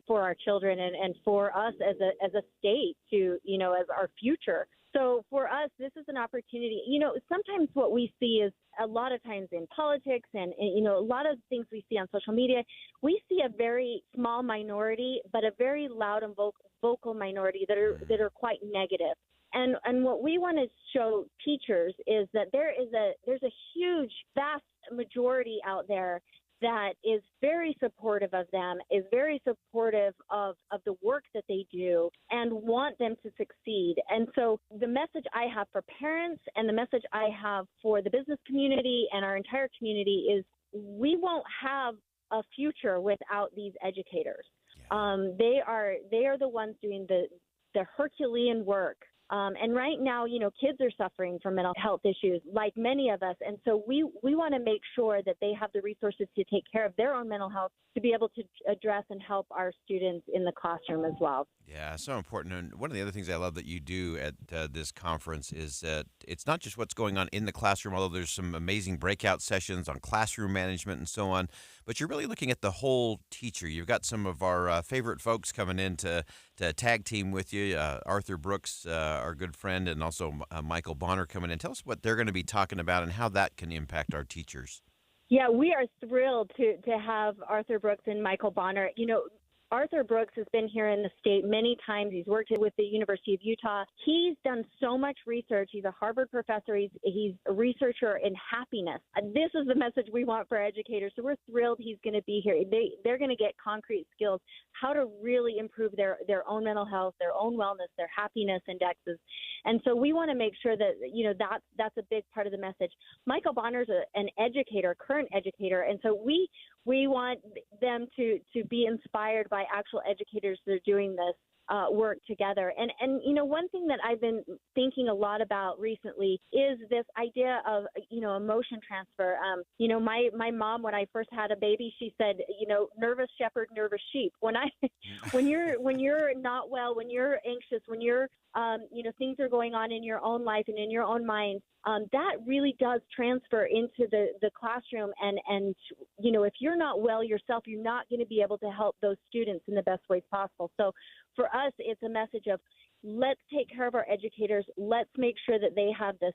for our children and for us as a state to, as our future. So for us, this is an opportunity. Sometimes what we see is a lot of times in politics and a lot of things we see on social media, we see a very small minority, but a very loud and vocal minority that are quite negative. And what we want to show teachers is that there's a huge, vast majority out there that is very supportive of them, is very supportive of the work that they do, and want them to succeed. And so the message I have for parents and the message I have for the business community and our entire community is we won't have a future without these educators. They are the ones doing the Herculean work. And right now, kids are suffering from mental health issues like many of us. And so we want to make sure that they have the resources to take care of their own mental health, to be able to address and help our students in the classroom as well. Yeah, so important. And one of the other things I love that you do at this conference is that it's not just what's going on in the classroom, although there's some amazing breakout sessions on classroom management and so on, but you're really looking at the whole teacher. You've got some of our favorite folks coming in to tag team with you. Arthur Brooks, our good friend, and also Michael Bonner coming in. Tell us what they're going to be talking about and how that can impact our teachers. Yeah, we are thrilled to have Arthur Brooks and Michael Bonner. Arthur Brooks has been here in the state many times. He's worked with the University of Utah. He's done so much research. He's a Harvard professor. He's a researcher in happiness. This is the message we want for educators. So we're thrilled he's going to be here. They're going to get concrete skills, how to really improve their own mental health, their own wellness, their happiness indexes. And so we want to make sure that, that's a big part of the message. Michael Bonner's an educator, current educator. And so we want them to be inspired by actual educators that are doing this work together. And one thing that I've been thinking a lot about recently is this idea of, emotion transfer. My mom, when I first had a baby, she said, nervous shepherd, nervous sheep. When you're not well, when you're anxious, when you're, things are going on in your own life and in your own mind, that really does transfer into the classroom. And if you're not well yourself, you're not going to be able to help those students in the best ways possible. So for us, it's a message of let's take care of our educators. Let's make sure that they have this,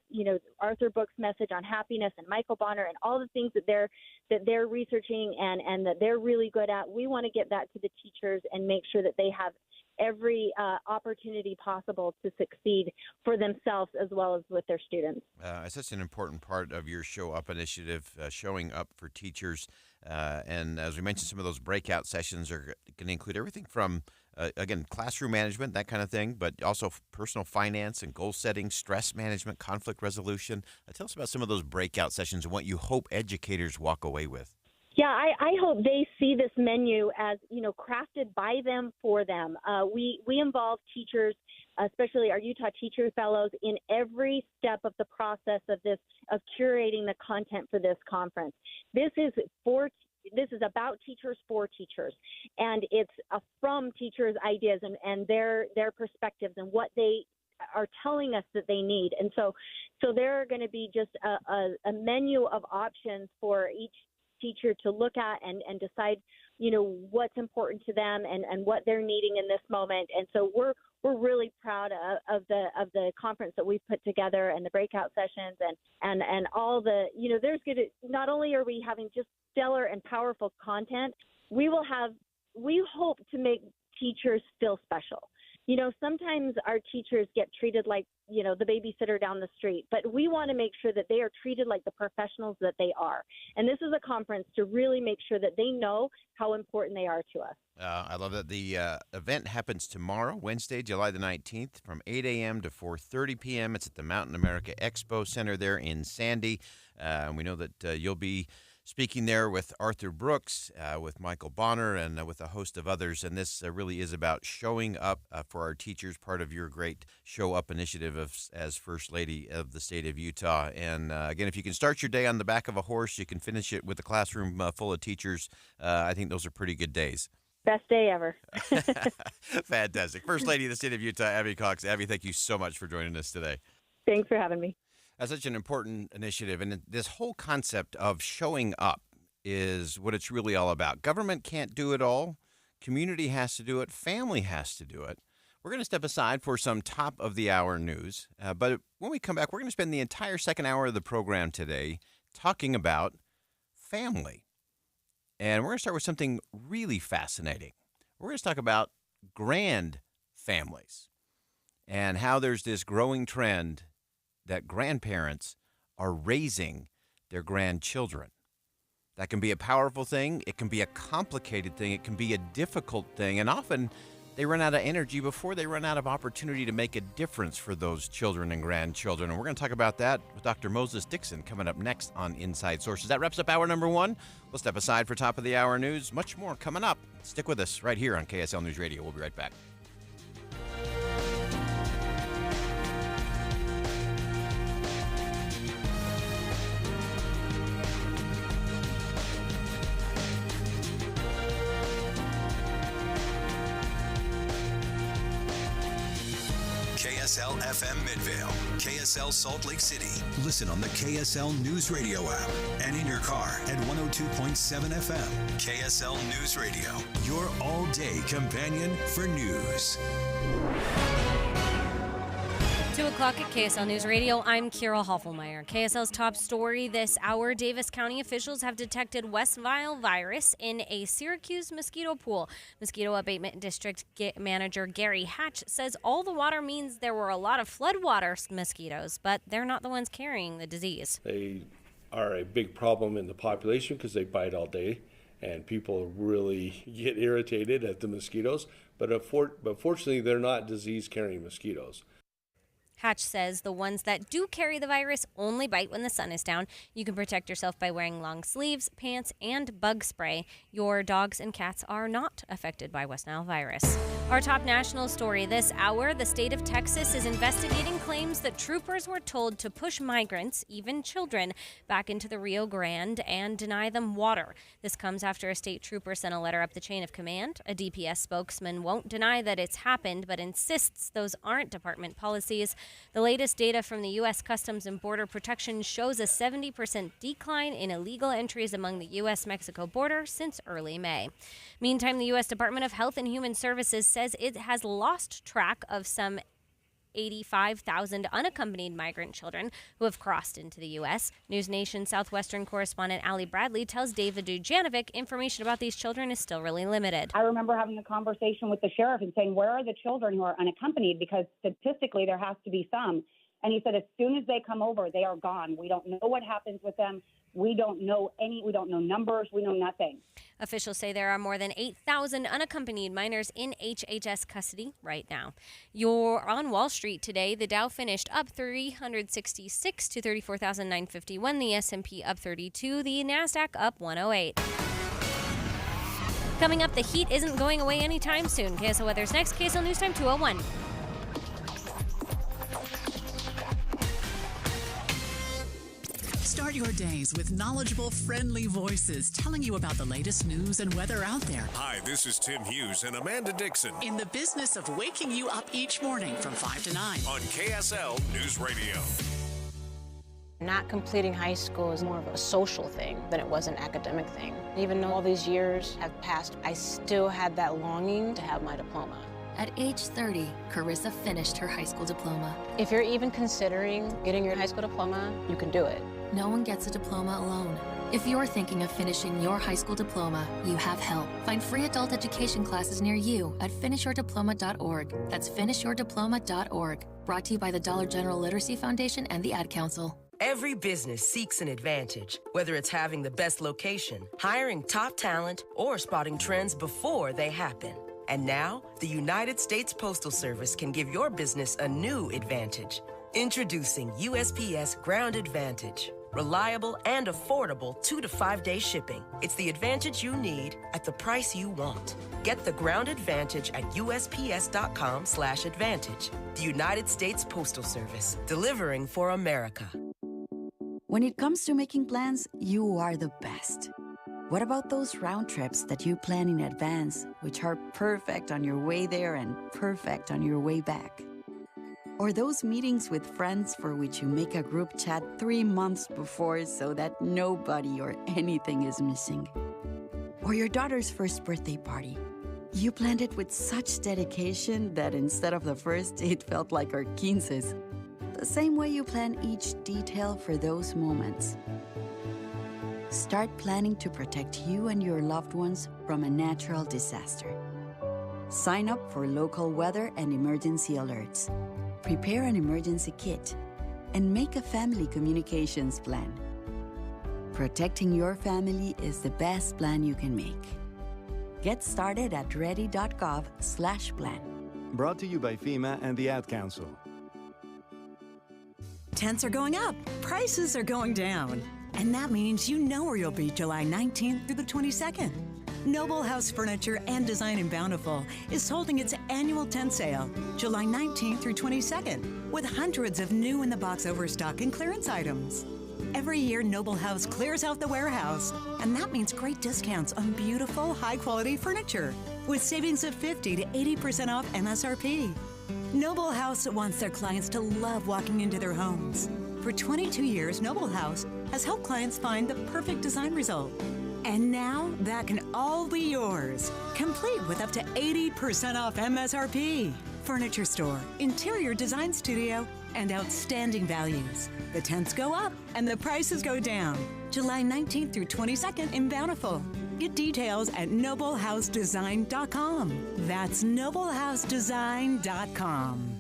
Arthur Brooks message on happiness and Michael Bonner and all the things that they're researching and that they're really good at. We want to get that to the teachers and make sure that they have every opportunity possible to succeed for themselves as well as with their students. It's such an important part of your Show Up initiative, showing up for teachers. And as we mentioned, some of those breakout sessions are going to include everything from, again, classroom management, that kind of thing, but also personal finance and goal setting, stress management, conflict resolution. Tell us about some of those breakout sessions and what you hope educators walk away with. Yeah, I hope they see this menu as, crafted by them for them. We involve teachers especially our Utah Teacher Fellows, in every step of the process of curating the content for this conference. This is about teachers for teachers, and it's from teachers' ideas and their perspectives and what they are telling us that they need. And so there are going to be just a menu of options for each teacher to look at and decide, what's important to them and what they're needing in this moment. And so we're really proud of the conference that we've put together and the breakout sessions and all the, there's going to, not only are we having just stellar and powerful content, we hope to make teachers feel special. Sometimes our teachers get treated like, the babysitter down the street, but we want to make sure that they are treated like the professionals that they are. And this is a conference to really make sure that they know how important they are to us. I love that. The event happens tomorrow, Wednesday, July the 19th, from 8 a.m. to 4:30 p.m. It's at the Mountain America Expo Center there in Sandy. We know that you'll be speaking there with Arthur Brooks, with Michael Bonner, and with a host of others. And this really is about showing up for our teachers, part of your great Show Up initiative as First Lady of the state of Utah. And again, if you can start your day on the back of a horse, you can finish it with a classroom full of teachers. I think those are pretty good days. Best day ever. Fantastic. First Lady of the state of Utah, Abby Cox. Abby, thank you so much for joining us today. Thanks for having me. That's such an important initiative, and this whole concept of showing up is what it's really all about. Government can't do it all. Community has to do it. Family has to do it. We're going to step aside for some top-of-the-hour news, but when we come back, we're going to spend the entire second hour of the program today talking about family. And we're going to start with something really fascinating. We're going to talk about grand families and how there's this growing trend that grandparents are raising their grandchildren. That can be a powerful thing. It can be a complicated thing. It can be a difficult thing. And often they run out of energy before they run out of opportunity to make a difference for those children and grandchildren. And we're going to talk about that with Dr. Moses Dixon coming up next on Inside Sources. That wraps up hour number one. We'll step aside for top of the hour news. Much more coming up. Stick with us right here on KSL News Radio. We'll be right back. KSL FM Midvale, KSL Salt Lake City. Listen on the KSL News Radio app and in your car at 102.7 FM. KSL News Radio, your all-day companion for news. 2 o'clock at KSL News Radio. I'm Kira Hoffelmeyer. KSL's top story this hour: Davis County officials have detected West Nile virus in a Syracuse mosquito pool. Mosquito Abatement District Manager Gary Hatch says all the water means there were a lot of floodwater mosquitoes, but they're not the ones carrying the disease. They are a big problem in the population because they bite all day, and people really get irritated at the mosquitoes. But fortunately, they're not disease-carrying mosquitoes. Hatch says the ones that do carry the virus only bite when the sun is down. You can protect yourself by wearing long sleeves, pants, and bug spray. Your dogs and cats are not affected by West Nile virus. Our top national story this hour: the state of Texas is investigating claims that troopers were told to push migrants, even children, back into the Rio Grande and deny them water. This comes after a state trooper sent a letter up the chain of command. A DPS spokesman won't deny that it's happened, but insists those aren't department policies. The latest data from the U.S. Customs and Border Protection shows a 70% decline in illegal entries among the U.S.-Mexico border since early May. Meantime, the U.S. Department of Health and Human Services says it has lost track of some 85,000 unaccompanied migrant children who have crossed into the U.S. News Nation Southwestern correspondent Allie Bradley tells David Dujanovic information about these children is still really limited. I remember having a conversation with the sheriff and saying, where are the children who are unaccompanied? Because statistically, there has to be some. And he said, as soon as they come over, they are gone. We don't know what happens with them. We don't know numbers. We know nothing. Officials say there are more than 8,000 unaccompanied minors in HHS custody right now. You're on Wall Street today. The Dow finished up 366 to 34,951. The S&P up 32. The NASDAQ up 108. Coming up, the heat isn't going away anytime soon. KSL Weather's next. KSL News Time 2:01. Start your days with knowledgeable, friendly voices telling you about the latest news and weather out there. Hi, this is Tim Hughes and Amanda Dixon In the business of waking you up each morning from 5 to 9. on KSL News Radio. Not completing high school is more of a social thing than it was an academic thing. Even though all these years have passed, I still had that longing to have my diploma. At age 30, Carissa finished her high school diploma. If you're even considering getting your high school diploma, you can do it. No one gets a diploma alone. If you're thinking of finishing your high school diploma, you have help. Find free adult education classes near you at finishyourdiploma.org. That's finishyourdiploma.org. Brought to you by the Dollar General Literacy Foundation and the Ad Council. Every business seeks an advantage, whether it's having the best location, hiring top talent, or spotting trends before they happen. And now, the United States Postal Service can give your business a new advantage. Introducing USPS Ground Advantage. Reliable and affordable 2 to 5 day shipping. It's the advantage you need at the price you want. Get the Ground Advantage at USPS.com/advantage. The United States Postal Service, delivering for America. When it comes to making plans, you are the best. What about those round trips that you plan in advance, which are perfect on your way there and perfect on your way back? Or those meetings with friends for which you make a group chat 3 months before so that nobody or anything is missing? Or your daughter's first birthday party. You planned it with such dedication that instead of the first, it felt like our 15s. The same way you plan each detail for those moments. Start planning to protect you and your loved ones from a natural disaster. Sign up for local weather and emergency alerts. Prepare an emergency kit and make a family communications plan. Protecting your family is the best plan you can make. Get started at ready.gov/plan. Brought to you by FEMA and the Ad Council. Tents are going up, prices are going down. And that means you know where you'll be July 19th through the 22nd. Noble House Furniture and Design in Bountiful is holding its annual tent sale July 19th through 22nd with hundreds of new in-the-box overstock and clearance items. Every year, Noble House clears out the warehouse, and that means great discounts on beautiful, high-quality furniture with savings of 50 to 80% off MSRP. Noble House wants their clients to love walking into their homes. For 22 years, Noble House has helped clients find the perfect design result. And now, that can all be yours, complete with up to 80% off MSRP. Furniture store, interior design studio, and outstanding values. The tents go up and the prices go down. July 19th through 22nd in Bountiful. Get details at noblehousedesign.com. That's noblehousedesign.com.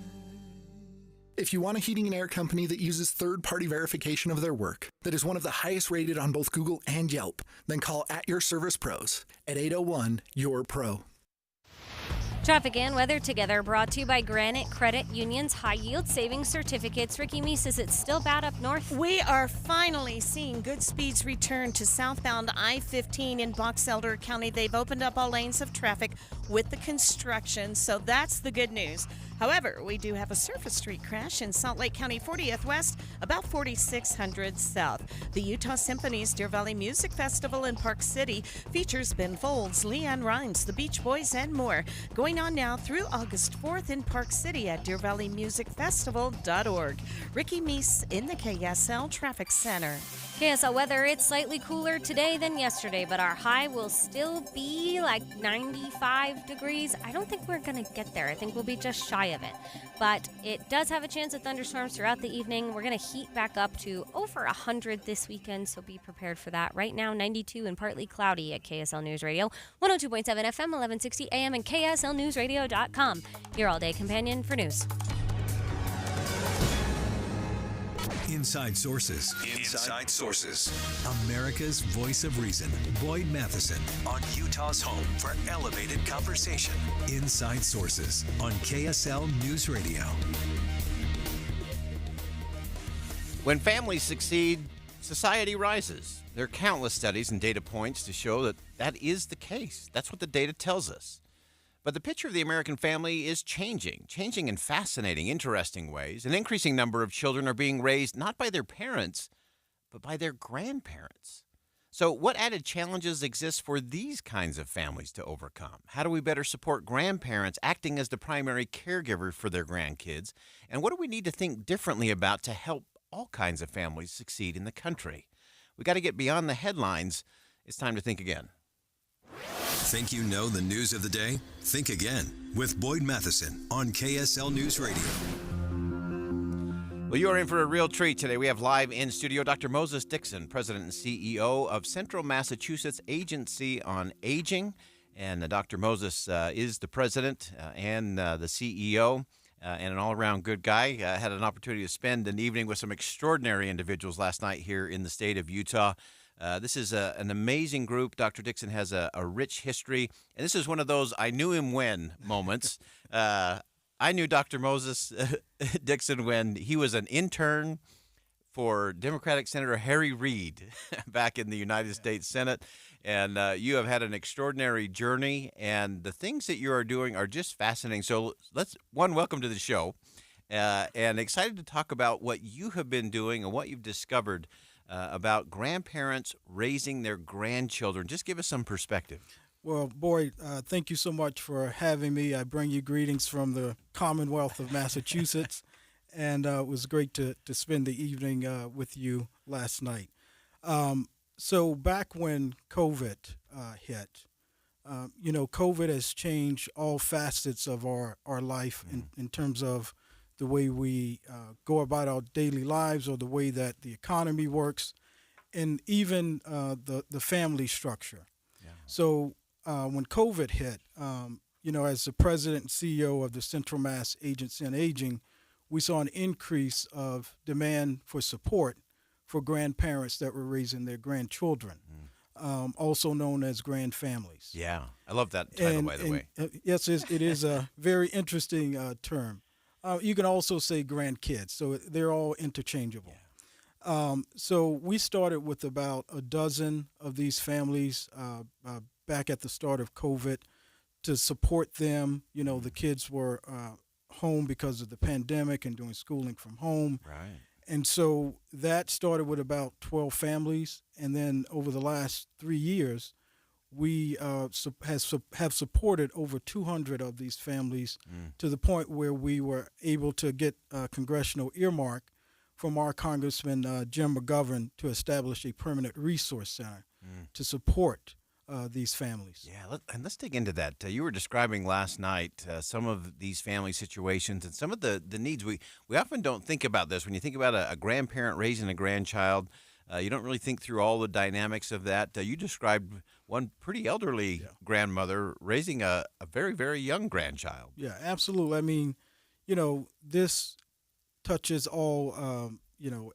If you want a heating and air company that uses third-party verification of their work, that is one of the highest rated on both Google and Yelp, then call At Your Service Pros at 801-YOUR-PRO. Traffic and weather together brought to you by Granite Credit Union's High Yield Savings Certificates. Ricky Meese, is it still bad up north? We are finally seeing good speeds return to southbound I-15 in Box Elder County. They've opened up all lanes of traffic with the construction, so that's the good news. However, we do have a surface street crash in Salt Lake County, 40th West, about 4600 South. The Utah Symphony's Deer Valley Music Festival in Park City features Ben Folds, Leanne Rimes, the Beach Boys, and more. Going on now through August 4th in Park City at DeerValleyMusicFestival.org. Ricky Meese in the KSL Traffic Center. KSL weather, it's slightly cooler today than yesterday, but our high will still be like 95 degrees. I don't think we're going to get there. I think we'll be just shy of it. But it does have a chance of thunderstorms throughout the evening. We're going to heat back up to over 100 this weekend, so be prepared for that. Right now, 92 and partly cloudy at KSL News Radio, 102.7 FM, 1160 AM, and KSLNewsRadio.com. Your all-day companion for news. Inside Sources. Inside Sources. America's voice of reason. Boyd Matheson on Utah's home for elevated conversation. Inside Sources on KSL News Radio. When families succeed, society rises. There are countless studies and data points to show that that is the case. That's what the data tells us. But the picture of the American family is changing in fascinating, interesting ways. An increasing number of children are being raised not by their parents, but by their grandparents. So, what added challenges exist for these kinds of families to overcome? How do we better support grandparents acting as the primary caregiver for their grandkids? And what do we need to think differently about to help all kinds of families succeed in the country? We got to get beyond the headlines. It's time to think again. Think you know the news of the day? Think again with Boyd Matheson on KSL News Radio. Well, you are in for a real treat today. We have live in studio Dr. Moses Dixon, President and CEO of Central Massachusetts Agency on Aging. And Dr. Moses is the president and the CEO and an all-around good guy. Had an opportunity to spend an evening with some extraordinary individuals last night here in the state of Utah. This is an amazing group. Dr. Dixon has a rich history, and this is one of those I knew him when moments. I knew Dr. Moses Dixon when he was an intern for Democratic Senator Harry Reid back in the United States Senate. And you have had an extraordinary journey, and the things that you are doing are just fascinating. So welcome to the show, and excited to talk about what you have been doing and what you've discovered about grandparents raising their grandchildren. Just give us some perspective. Well, Boyd, thank you so much for having me. I bring you greetings from the Commonwealth of Massachusetts, and it was great to spend the evening with you last night. So back when COVID hit, COVID has changed all facets of our life in terms of the way we go about our daily lives or the way that the economy works, and even the family structure. Yeah. So when COVID hit, as the president and CEO of the Central Mass Agency on Aging, we saw an increase of demand for support for grandparents that were raising their grandchildren, also known as grandfamilies. Yeah, I love that title, by the way. Yes, it is a very interesting term. You can also say grandkids, so they're all interchangeable. Yeah. So we started with about a dozen of these families back at the start of COVID to support them. The kids were home because of the pandemic and doing schooling from home. Right. And so that started with about 12 families. And then over the last 3 years, we have supported over 200 of these families to the point where we were able to get a congressional earmark from our Congressman Jim McGovern to establish a permanent resource center to support these families. Yeah, let's dig into that. You were describing last night some of these family situations and some of the needs. We often don't think about this. When you think about a grandparent raising a grandchild, you don't really think through all the dynamics of that. You described one pretty elderly grandmother raising a very, very young grandchild. Yeah, absolutely. I mean, this touches all,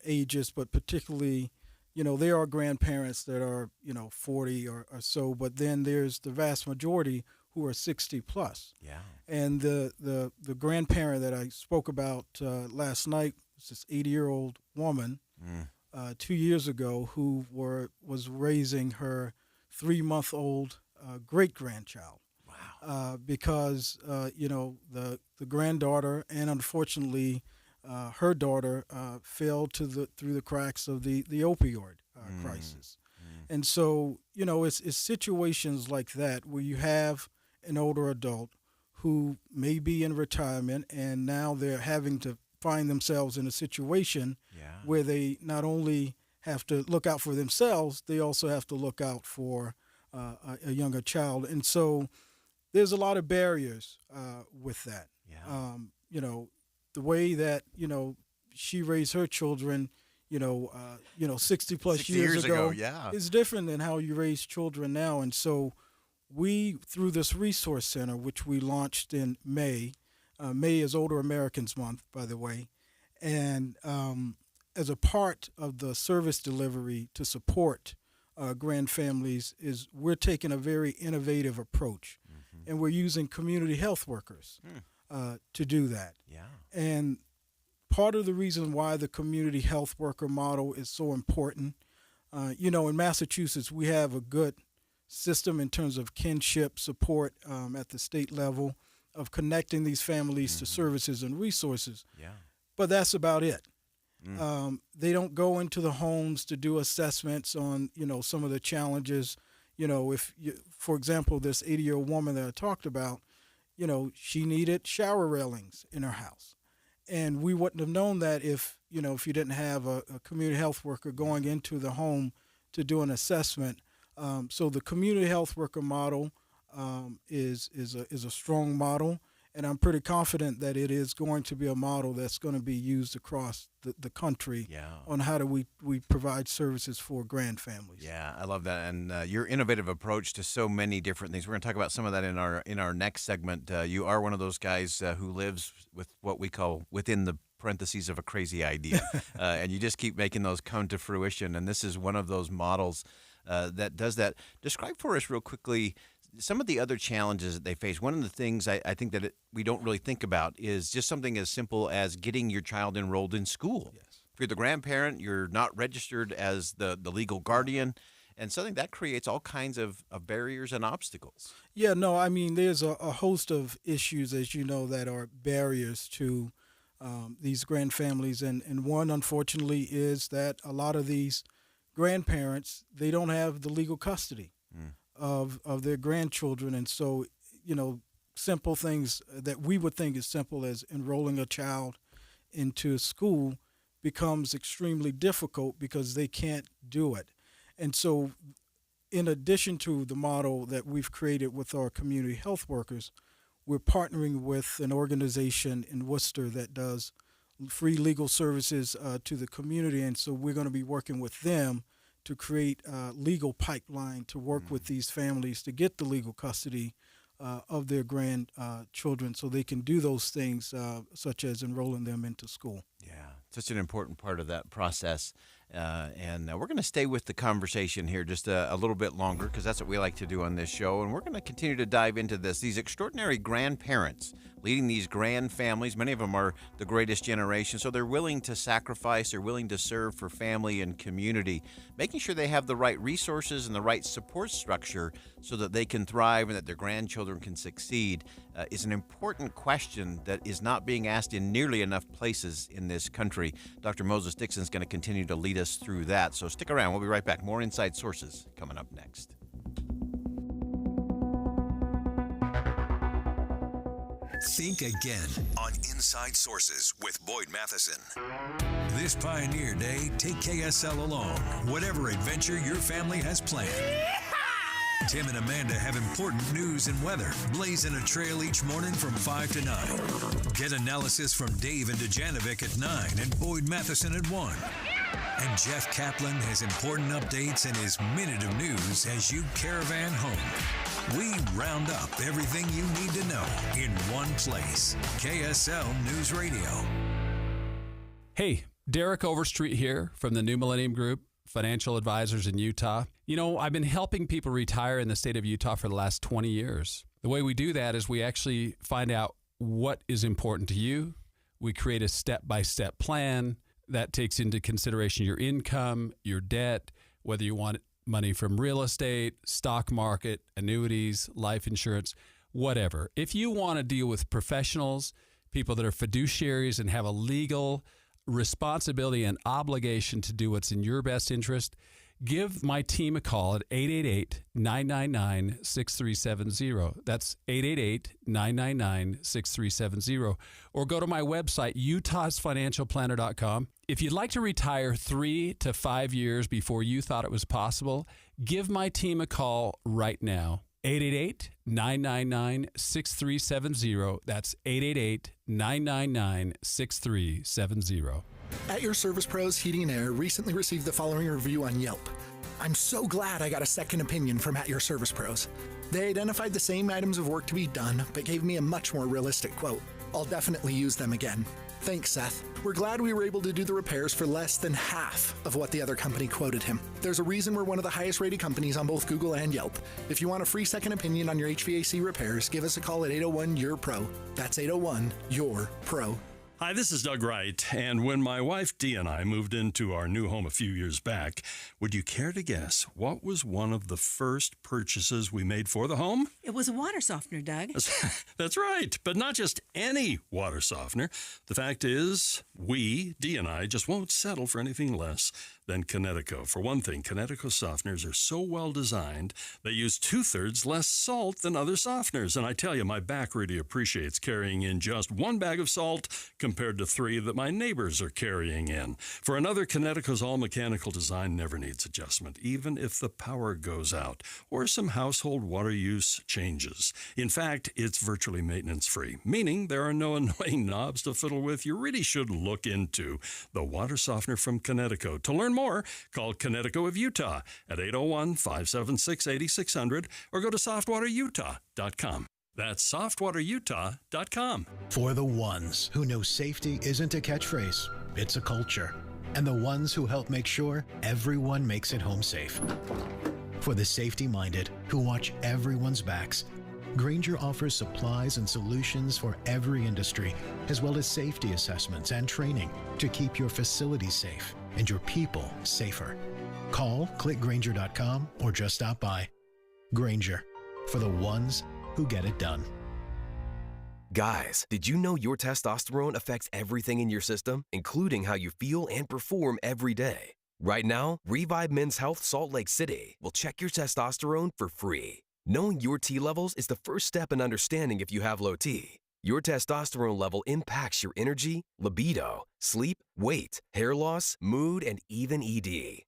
ages, but particularly, there are grandparents that are, 40 or so, but then there's the vast majority who are 60 plus. Yeah. And the grandparent that I spoke about last night was this 80-year-old woman 2 years ago who was raising her 3-month-old great-grandchild. Wow. Because, the granddaughter and unfortunately her daughter fell through the cracks of the opioid crisis. And so, it's situations like that where you have an older adult who may be in retirement and now they're having to find themselves in a situation where they not only have to look out for themselves, they also have to look out for a younger child. And so there's a lot of barriers with that. Yeah. The way that, she raised her children, 60 plus years ago is different than how you raise children now. And so we, through this resource center, which we launched in May is Older Americans Month, by the way, and as a part of the service delivery to support grand families is we're taking a very innovative approach, and we're using community health workers to do that. Yeah. And part of the reason why the community health worker model is so important, in Massachusetts, we have a good system in terms of kinship support at the state level of connecting these families to services and resources. Yeah. But that's about it. They don't go into the homes to do assessments on, some of the challenges. For example, this 80-year-old woman that I talked about, she needed shower railings in her house. And we wouldn't have known that if you didn't have a community health worker going into the home to do an assessment. So the community health worker model is a strong model, and I'm pretty confident that it is going to be a model that's going to be used across the country on how do we provide services for grand families. Yeah, I love that, and your innovative approach to so many different things. We're going to talk about some of that in our next segment. You are one of those guys who lives with what we call within the parentheses of a crazy idea, and you just keep making those come to fruition. And this is one of those models that does that. Describe for us real quickly some of the other challenges that they face. One of the things I think that we don't really think about is just something as simple as getting your child enrolled in school. Yes. If you're the grandparent, you're not registered as the legal guardian, and something that creates all kinds of barriers and obstacles. Yeah, no, I mean, there's a host of issues, as you know, that are barriers to these grand families. And one, unfortunately, is that a lot of these grandparents, they don't have the legal custody of their grandchildren. And so, simple things that we would think is simple as enrolling a child into school becomes extremely difficult because they can't do it. And so in addition to the model that we've created with our community health workers, we're partnering with an organization in Worcester that does free legal services to the community. And so we're going to be working with them to create a legal pipeline to work with these families to get the legal custody of their grandchildren so they can do those things such as enrolling them into school. Yeah, such an important part of that process. And we're going to stay with the conversation here just a little bit longer because that's what we like to do on this show. And we're going to continue to dive into this. These extraordinary grandparents leading these grand families, many of them are the greatest generation, so they're willing to sacrifice, they're willing to serve for family and community, making sure they have the right resources and the right support structure so that they can thrive and that their grandchildren can succeed is an important question that is not being asked in nearly enough places in this country. Dr. Moses Dixon is going to continue to lead us through that, so stick around. We'll be right back. More Inside Sources coming up next. Think again on Inside Sources with Boyd Matheson. This Pioneer Day, take KSL along, whatever adventure your family has planned. Tim and Amanda have important news and weather, blazing a trail each morning from 5 to 9. Get analysis from Dave and Dejanovic at 9 and Boyd Matheson at 1. And Jeff Kaplan has important updates and his minute of news as you caravan home. We round up everything you need to know in one place. KSL News Radio. Hey, Derek Overstreet here from the New Millennium Group, financial advisors in Utah. You know, I've been helping people retire in the state of Utah for the last 20 years. The way we do that is we actually find out what is important to you. We create a step-by-step plan that takes into consideration your income, your debt, whether you want money from real estate, stock market, annuities, life insurance, whatever. If you want to deal with professionals, people that are fiduciaries and have a legal responsibility and obligation to do what's in your best interest, give my team a call at 888-999-6370. That's 888-999-6370. Or go to my website, utahsfinancialplanner.com. If you'd like to retire 3 to 5 years before you thought it was possible, give my team a call right now. 888-999-6370. That's 888-999-6370. At Your Service Pros Heating and Air recently received the following review on Yelp. I'm so glad I got a second opinion from At Your Service Pros. They identified the same items of work to be done, but gave me a much more realistic quote. I'll definitely use them again. Thanks, Seth. We're glad we were able to do the repairs for less than half of what the other company quoted him. There's a reason we're one of the highest rated companies on both Google and Yelp. If you want a free second opinion on your HVAC repairs, give us a call at 801-YOUR-PRO. That's 801-YOUR-PRO. Hi, this is Doug Wright. And when my wife Dee and I moved into our new home a few years back, would you care to guess what was one of the first purchases we made for the home? It was a water softener, Doug. That's right, but not just any water softener. The fact is, we, Dee and I, just won't settle for anything less than Kinetico. For one thing, Kinetico softeners are so well designed, they use 2/3 less salt than other softeners. And I tell you, my back really appreciates carrying in just one bag of salt compared to 3 that my neighbors are carrying in. For another, Kinetico's all-mechanical design never needs adjustment, even if the power goes out or some household water use changes. In fact, it's virtually maintenance-free, meaning there are no annoying knobs to fiddle with. You really should look into the water softener from Kinetico. To learn more, call Kinetico of Utah at 801-576-8600 or go to softwaterutah.com. That's softwaterutah.com. For the ones who know safety isn't a catchphrase, it's a culture. And the ones who help make sure everyone makes it home safe. For the safety-minded who watch everyone's backs, Grainger offers supplies and solutions for every industry, as well as safety assessments and training to keep your facilities safe and your people safer. Call, click Grainger.com, or just stop by. Grainger, for the ones who get it done. Guys, did you know your testosterone affects everything in your system, including how you feel and perform every day? Right now, Revive Men's Health Salt Lake City will check your testosterone for free. Knowing your T levels is the first step in understanding if you have low T. Your testosterone level impacts your energy, libido, sleep, weight, hair loss, mood, and even ED.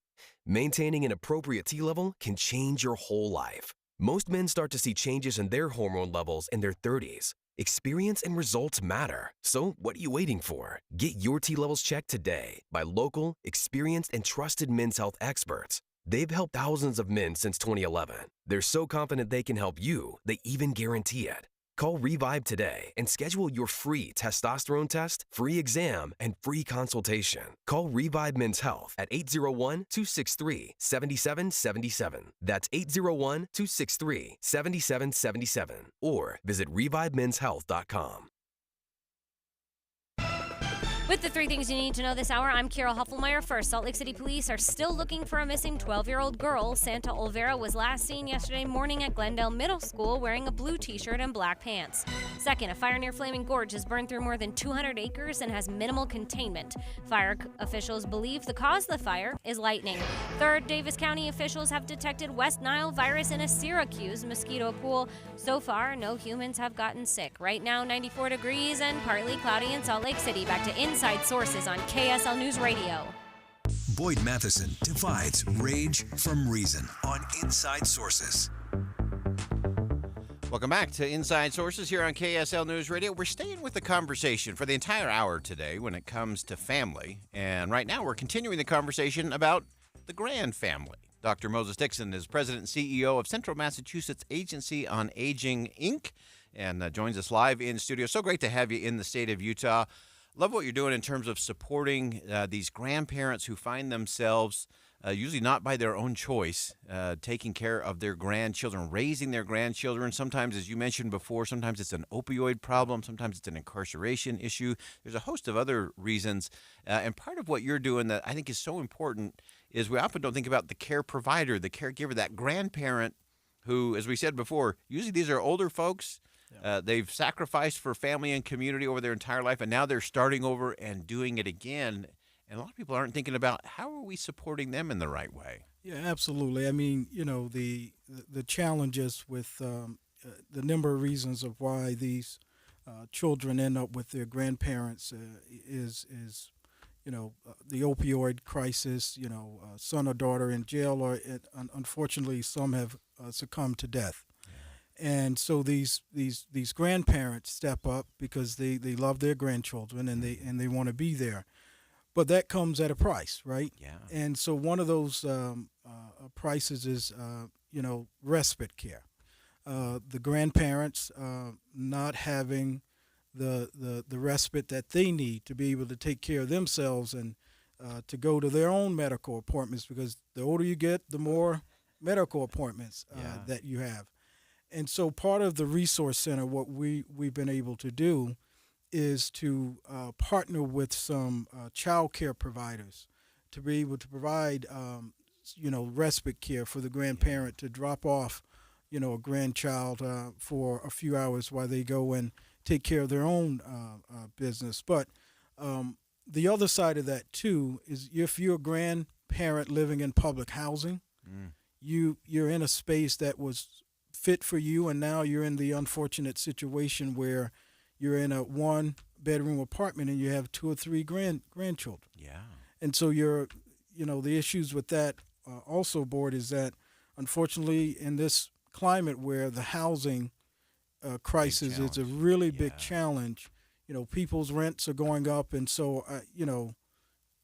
Maintaining an appropriate T level can change your whole life. Most men start to see changes in their hormone levels in their 30s. Experience and results matter. So what are you waiting for? Get your T levels checked today by local, experienced, and trusted men's health experts. They've helped thousands of men since 2011. They're so confident they can help you, they even guarantee it. Call Revive today and schedule your free testosterone test, free exam, and free consultation. Call Revive Men's Health at 801-263-7777. That's 801-263-7777. Or visit revivemenshealth.com. With the 3 things you need to know this hour, I'm Kira Huffelmeyer. First, Salt Lake City police are still looking for a missing 12-year-old girl. Santa Olvera was last seen yesterday morning at Glendale Middle School wearing a blue t-shirt and black pants. Second, a fire near Flaming Gorge has burned through more than 200 acres and has minimal containment. Fire officials believe the cause of the fire is lightning. Third, Davis County officials have detected West Nile virus in a Syracuse mosquito pool. So far, no humans have gotten sick. Right now, 94 degrees and partly cloudy in Salt Lake City. Back to Inside Sources on KSL News Radio. Boyd Matheson divides rage from reason on Inside Sources. Welcome back to Inside Sources here on KSL News Radio. We're staying with the conversation for the entire hour today when it comes to family. And right now we're continuing the conversation about the Grand family. Dr. Moses Dixon is president and CEO of Central Massachusetts Agency on Aging, Inc., and joins us live in studio. So great to have you in the state of Utah. Love what you're doing in terms of supporting these grandparents who find themselves, usually not by their own choice, taking care of their grandchildren, raising their grandchildren. Sometimes, as you mentioned before, sometimes it's an opioid problem. Sometimes it's an incarceration issue. There's a host of other reasons. And part of what you're doing that I think is so important is we often don't think about the care provider, the caregiver, that grandparent who, as we said before, usually these are older folks. They've sacrificed for family and community over their entire life, and now they're starting over and doing it again. And a lot of people aren't thinking about how are we supporting them in the right way. Yeah, absolutely. I mean, you know, the challenges with the number of reasons of why these children end up with their grandparents is you know, the opioid crisis, you know, son or daughter in jail, or unfortunately some have succumbed to death. And so these grandparents step up because they love their grandchildren and they want to be there, but that comes at a price, right? Yeah. And so one of those prices is you know, respite care. The grandparents not having the respite that they need to be able to take care of themselves and to go to their own medical appointments, because the older you get, the more medical appointments that you have. And so part of the resource center, what we've been able to do is to partner with some child care providers to be able to provide, respite care for the grandparent to drop off, a grandchild for a few hours while they go and take care of their own business. But the other side of that, too, is if you're a grandparent living in public housing, you're in a space that was fit for you, and now you're in the unfortunate situation where you're in a one-bedroom apartment and you have 2 or 3 grandchildren. Yeah. And so the issues with that also, Board, is that unfortunately in this climate where the housing crisis is a really big challenge, people's rents are going up. And so,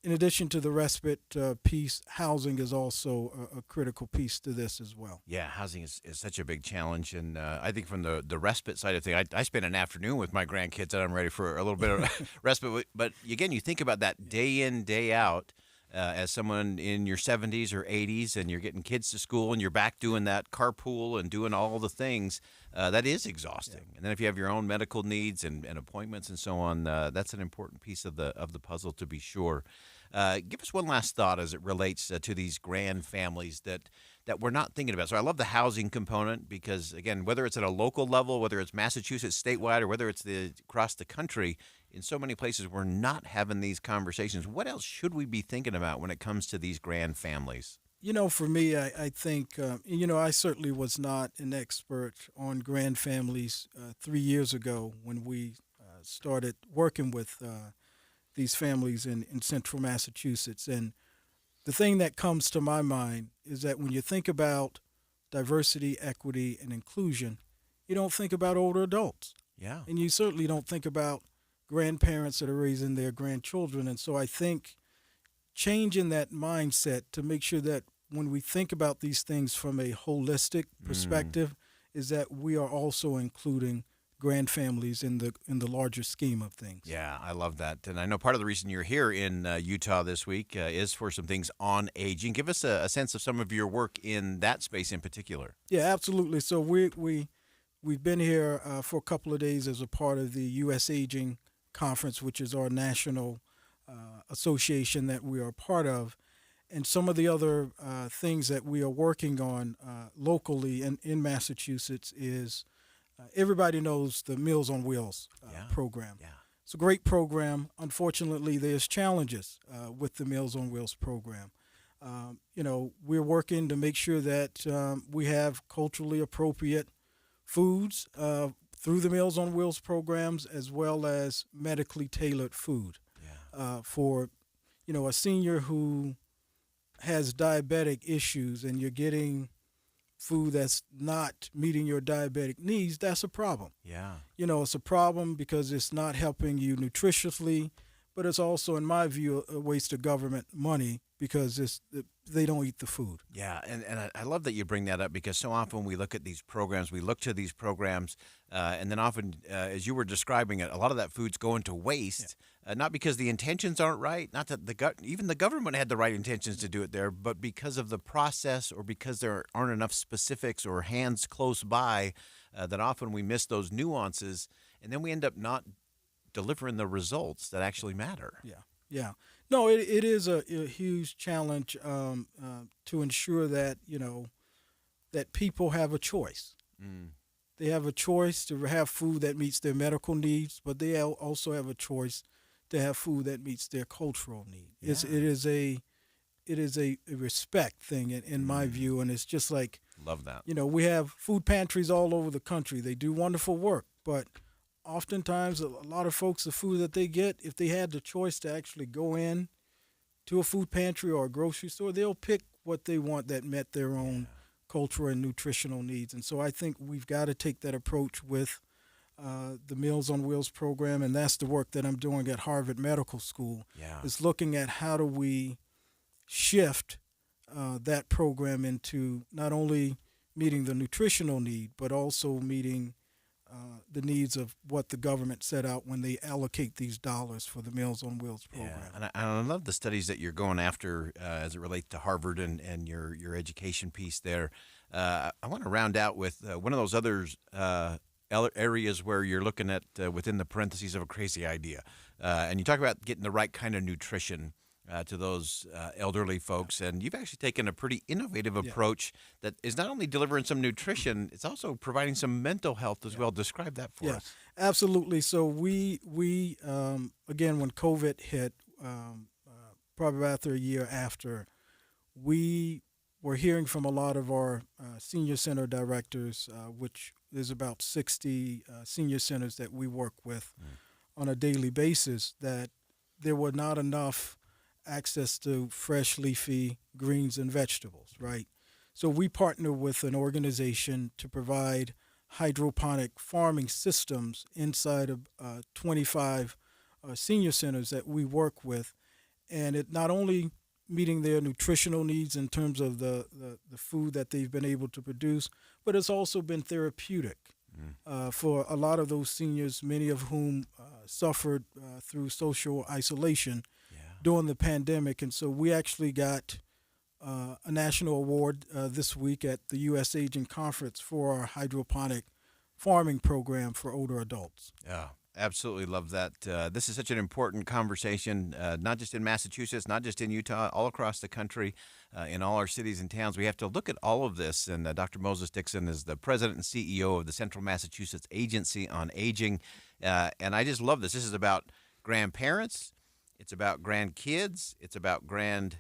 in addition to the respite piece, housing is also a critical piece to this as well. Yeah, housing is such a big challenge. And I think from the respite side of things, I spent an afternoon with my grandkids and I'm ready for a little bit of respite. But again, you think about that day in, day out. As someone in your 70s or 80s and you're getting kids to school and you're back doing that carpool and doing all the things, that is exhausting. Yeah. And then if you have your own medical needs and appointments and so on, that's an important piece of the puzzle to be sure. Give us one last thought as it relates to these grand families that we're not thinking about. So I love the housing component because, again, whether it's at a local level, whether it's Massachusetts statewide, or whether it's across the country, in so many places we're not having these conversations. What else should we be thinking about when it comes to these grand families? For me, I think, I certainly was not an expert on grand families 3 years ago when we started working with these families in central Massachusetts. And the thing that comes to my mind is that when you think about diversity, equity, and inclusion, you don't think about older adults. Yeah. And you certainly don't think about grandparents that are raising their grandchildren. And so I think changing that mindset to make sure that when we think about these things from a holistic perspective is that we are also including grand families in the larger scheme of things. Yeah, I love that. And I know part of the reason you're here in Utah this week is for some things on aging. Give us a sense of some of your work in that space in particular. Yeah, absolutely. So we've been here for a couple of days as a part of the U.S. Aging Conference, which is our national association that we are a part of. And some of the other things that we are working on locally in Massachusetts is everybody knows the Meals on Wheels program. Yeah. It's a great program. Unfortunately, there's challenges with the Meals on Wheels program. We're working to make sure that we have culturally appropriate foods through the Meals on Wheels programs, as well as medically tailored food for, a senior who has diabetic issues and you're getting food that's not meeting your diabetic needs. That's a problem. Yeah. It's a problem because it's not helping you nutritionally, but it's also, in my view, a waste of government money because they don't eat the food. Yeah, and I love that you bring that up because so often we look at these programs, we look to these programs, and then often, as you were describing it, a lot of that food's going to waste, not because the intentions aren't right, not that even the government had the right intentions to do it there, but because of the process or because there aren't enough specifics or hands close by, that often we miss those nuances, and then we end up not delivering the results that actually matter. Yeah. No, it is a huge challenge to ensure that, that people have a choice. They have a choice to have food that meets their medical needs, but they also have a choice to have food that meets their cultural needs. Yeah. It is a respect thing in my view, and it's just like, love that. We have food pantries all over the country. They do wonderful work, but oftentimes a lot of folks, the food that they get, if they had the choice to actually go in to a food pantry or a grocery store, they'll pick what they want that met their own cultural and nutritional needs. And so I think we've got to take that approach with the Meals on Wheels program, and that's the work that I'm doing at Harvard Medical School, is looking at how do we shift that program into not only meeting the nutritional need, but also meeting the needs of what the government set out when they allocate these dollars for the Meals on Wheels program. Yeah, and I love the studies that you're going after as it relates to Harvard and your education piece there. I want to round out with one of those other areas where you're looking at within the parentheses of a crazy idea. And you talk about getting the right kind of nutrition to those elderly folks. And you've actually taken a pretty innovative approach that is not only delivering some nutrition, it's also providing some mental health as well. Describe that for us. Absolutely. So we again, when COVID hit, probably after a year after, we were hearing from a lot of our senior center directors, which is about 60 senior centers that we work with on a daily basis, that there were not enough access to fresh leafy greens and vegetables, right? So we partner with an organization to provide hydroponic farming systems inside of 25 senior centers that we work with. And it not only meeting their nutritional needs in terms of the food that they've been able to produce, but it's also been therapeutic for a lot of those seniors, many of whom suffered through social isolation during the pandemic. And so we actually got a national award this week at the U.S. Aging Conference for our hydroponic farming program for older adults. Yeah. Absolutely love that. This is such an important conversation, not just in Massachusetts, not just in Utah, all across the country, in all our cities and towns. We have to look at all of this. And Dr. Moses Dixon is the president and CEO of the Central Massachusetts Agency on Aging. And I just love this. This is about grandparents. It's about grandkids. It's about grand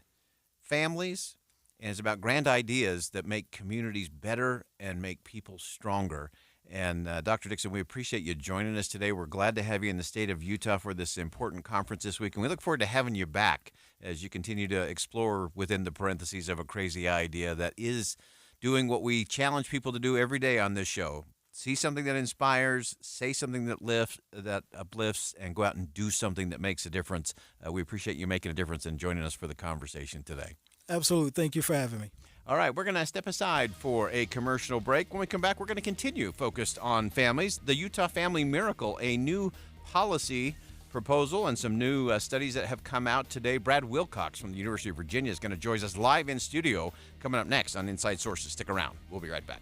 families. And it's about grand ideas that make communities better and make people stronger. And Dr. Dixon, we appreciate you joining us today. We're glad to have you in the state of Utah for this important conference this week. And we look forward to having you back as you continue to explore within the parentheses of a crazy idea that is doing what we challenge people to do every day on this show. See something that inspires, say something that uplifts, and go out and do something that makes a difference. We appreciate you making a difference and joining us for the conversation today. Absolutely. Thank you for having me. All right, we're going to step aside for a commercial break. When we come back, we're going to continue focused on families. The Utah Family Miracle, a new policy proposal and some new studies that have come out today. Brad Wilcox from the University of Virginia is going to join us live in studio coming up next on Inside Sources. Stick around. We'll be right back.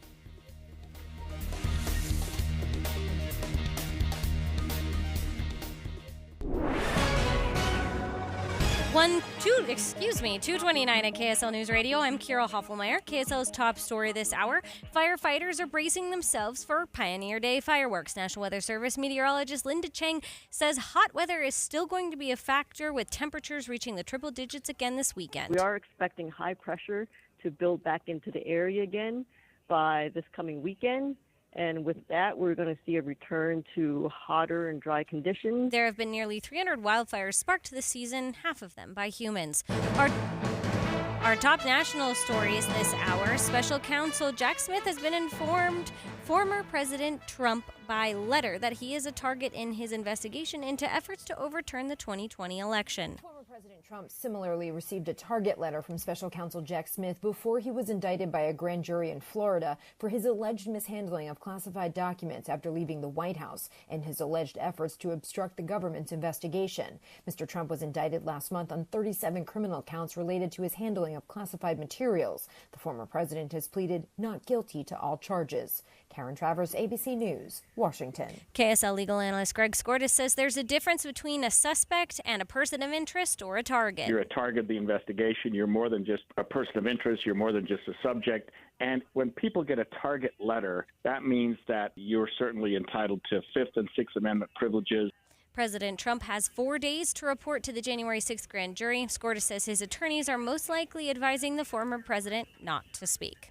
Excuse me, 2:29 at KSL News Radio. I'm Kira Hoffelmeyer. KSL's top story this hour: firefighters are bracing themselves for Pioneer Day fireworks. National Weather Service meteorologist Linda Chang says hot weather is still going to be a factor, with temperatures reaching the triple digits again this weekend. We are expecting high pressure to build back into the area again by this coming weekend. And with that, we're going to see a return to hotter and dry conditions. There have been nearly 300 wildfires sparked this season, half of them by humans. Our top national stories this hour: Special Counsel Jack Smith has been informed former President Trump by letter that he is a target in his investigation into efforts to overturn the 2020 election. Former President Trump similarly received a target letter from Special Counsel Jack Smith before he was indicted by a grand jury in Florida for his alleged mishandling of classified documents after leaving the White House and his alleged efforts to obstruct the government's investigation. Mr. Trump was indicted last month on 37 criminal counts related to his handling of classified materials. The former president has pleaded not guilty to all charges. Karen Travers, ABC News, Washington. KSL legal analyst Greg Skordas says there's a difference between a suspect and a person of interest or a target. You're a target of the investigation. You're more than just a person of interest. You're more than just a subject. And when people get a target letter, that means that you're certainly entitled to Fifth and Sixth Amendment privileges. President Trump has 4 days to report to the January 6th grand jury. Skordas says his attorneys are most likely advising the former president not to speak.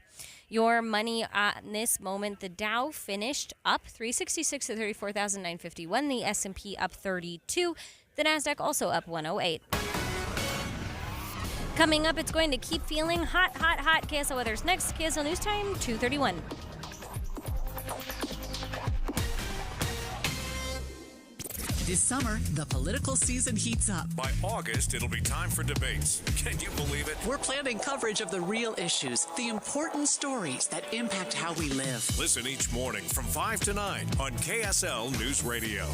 Your money on this moment: the Dow finished up 366 to 34,951. The S&P up 32. The Nasdaq also up 108. Coming up, it's going to keep feeling hot, hot, hot. KSL weather's next. KSL News Time, 2:31. This summer, the political season heats up. By August, it'll be time for debates. Can you believe it? We're planning coverage of the real issues, the important stories that impact how we live. Listen each morning from 5 to 9 on KSL News Radio.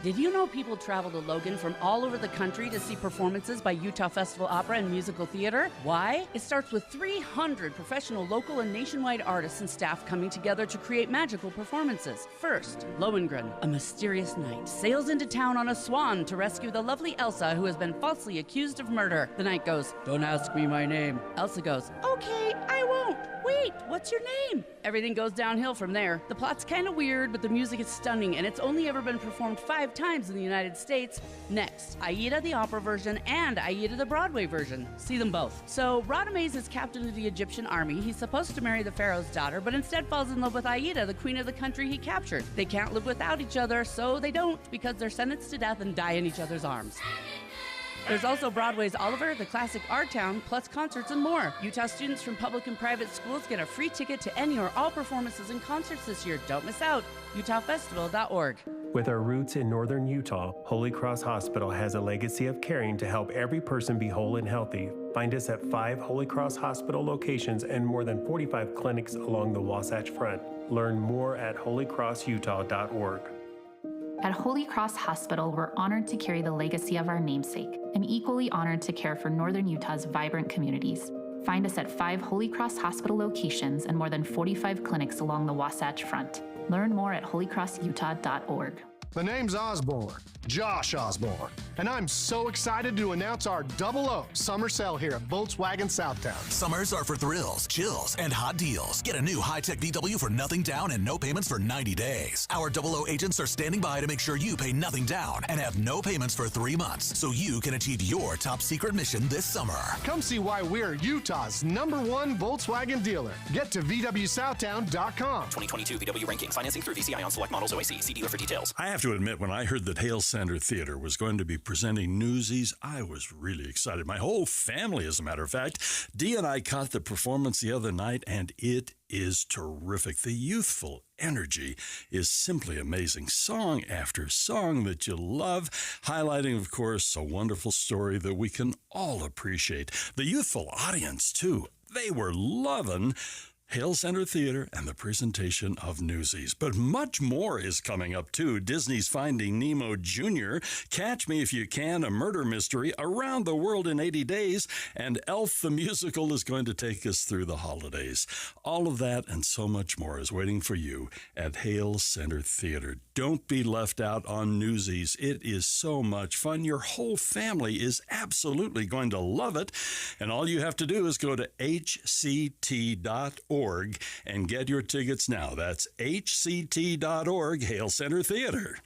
Did you know people travel to Logan from all over the country to see performances by Utah Festival Opera and Musical Theater? Why? It starts with 300 professional local and nationwide artists and staff coming together to create magical performances. First, Lohengrin, a mysterious knight, sails into town on a swan to rescue the lovely Elsa, who has been falsely accused of murder. The knight goes, "Don't ask me my name." Elsa goes, "Okay, I won't. Wait, what's your name?" Everything goes downhill from there. The plot's kind of weird, but the music is stunning, and it's only ever been performed 5 times in the United States. Next, Aida the opera version and Aida the Broadway version. See them both. So, Radames is captain of the Egyptian army. He's supposed to marry the pharaoh's daughter, but instead falls in love with Aida, the queen of the country he captured. They can't live without each other, so they don't, because they're sentenced to death and die in each other's arms. There's also Broadway's Oliver, the classic Our Town, plus concerts and more. Utah students from public and private schools get a free ticket to any or all performances and concerts this year. Don't miss out. UtahFestival.org. With our roots in northern Utah, Holy Cross Hospital has a legacy of caring to help every person be whole and healthy. Find us at 5 Holy Cross Hospital locations and more than 45 clinics along the Wasatch Front. Learn more at holycrossutah.org. At Holy Cross Hospital, we're honored to carry the legacy of our namesake and equally honored to care for Northern Utah's vibrant communities. Find us at 5 Holy Cross Hospital locations and more than 45 clinics along the Wasatch Front. Learn more at holycrossutah.org. The name's Osborne, Josh Osborne, and I'm so excited to announce our 00 summer sale here at Volkswagen Southtown. Summers are for thrills, chills, and hot deals. Get a new high-tech VW for nothing down and no payments for 90 days. Our 00 agents are standing by to make sure you pay nothing down and have no payments for 3 months, so you can achieve your top secret mission this summer. Come see why we're Utah's #1 Volkswagen dealer. Get to VWSouthtown.com. 2022 VW rankings. Financing through VCI on select models OAC. See dealer for details. I have to admit, when I heard that Hale Center Theater was going to be presenting Newsies, I was really excited. My whole family, as a matter of fact. Dee and I caught the performance the other night, and it is terrific. The youthful energy is simply amazing. Song after song that you love, highlighting, of course, a wonderful story that we can all appreciate. The youthful audience, too. They were loving Hale Center Theater and the presentation of Newsies. But much more is coming up, too. Disney's Finding Nemo Jr., Catch Me If You Can, a murder mystery, Around the World in 80 Days, and Elf the Musical is going to take us through the holidays. All of that and so much more is waiting for you at Hale Center Theater. Don't be left out on Newsies. It is so much fun. Your whole family is absolutely going to love it. And all you have to do is go to hct.org and get your tickets now. That's hct.org, Hale Center Theater.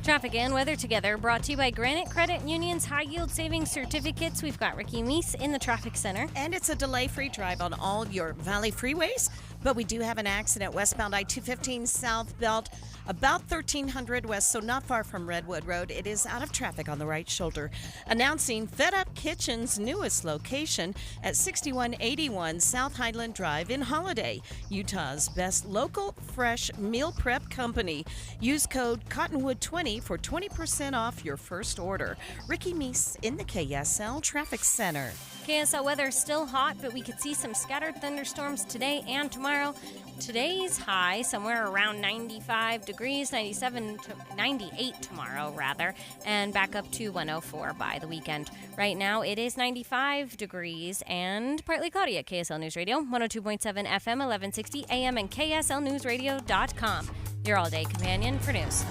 Traffic and weather together, brought to you by Granite Credit Union's High Yield Savings Certificates. We've got Ricky Meese in the traffic center. And it's a delay-free drive on all your Valley freeways. But we do have an accident westbound I-215 South Belt, about 1300 west, so not far from Redwood Road. It is out of traffic on the right shoulder. Announcing Fed Up Kitchen's newest location at 6181 South Highland Drive in Holiday, Utah's best local fresh meal prep company. Use code Cottonwood20 for 20% off your first order. Ricky Meese in the KSL Traffic Center. KSL weather still hot, but we could see some scattered thunderstorms today and tomorrow. Today's high somewhere around 95 degrees, 97 to 98 tomorrow rather, and back up to 104 by the weekend. Right now it is 95 degrees and partly cloudy at KSL News Radio, 102.7 FM, 1160 AM, and KSLNewsRadio.com. Your all-day companion for news.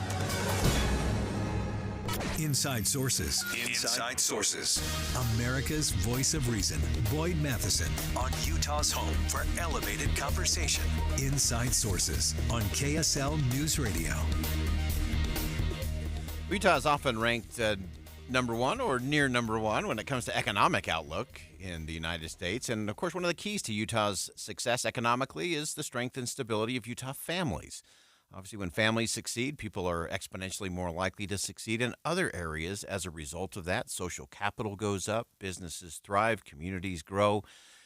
Inside Sources. Inside Sources. America's voice of reason. Boyd Matheson on Utah's home for elevated conversation. Inside Sources on KSL News Radio. Utah is often ranked #1 or near #1 when it comes to economic outlook in the United States. And, of course, one of the keys to Utah's success economically is the strength and stability of Utah families. Obviously, when families succeed, people are exponentially more likely to succeed in other areas as a result of that. Social capital goes up, businesses thrive, communities grow.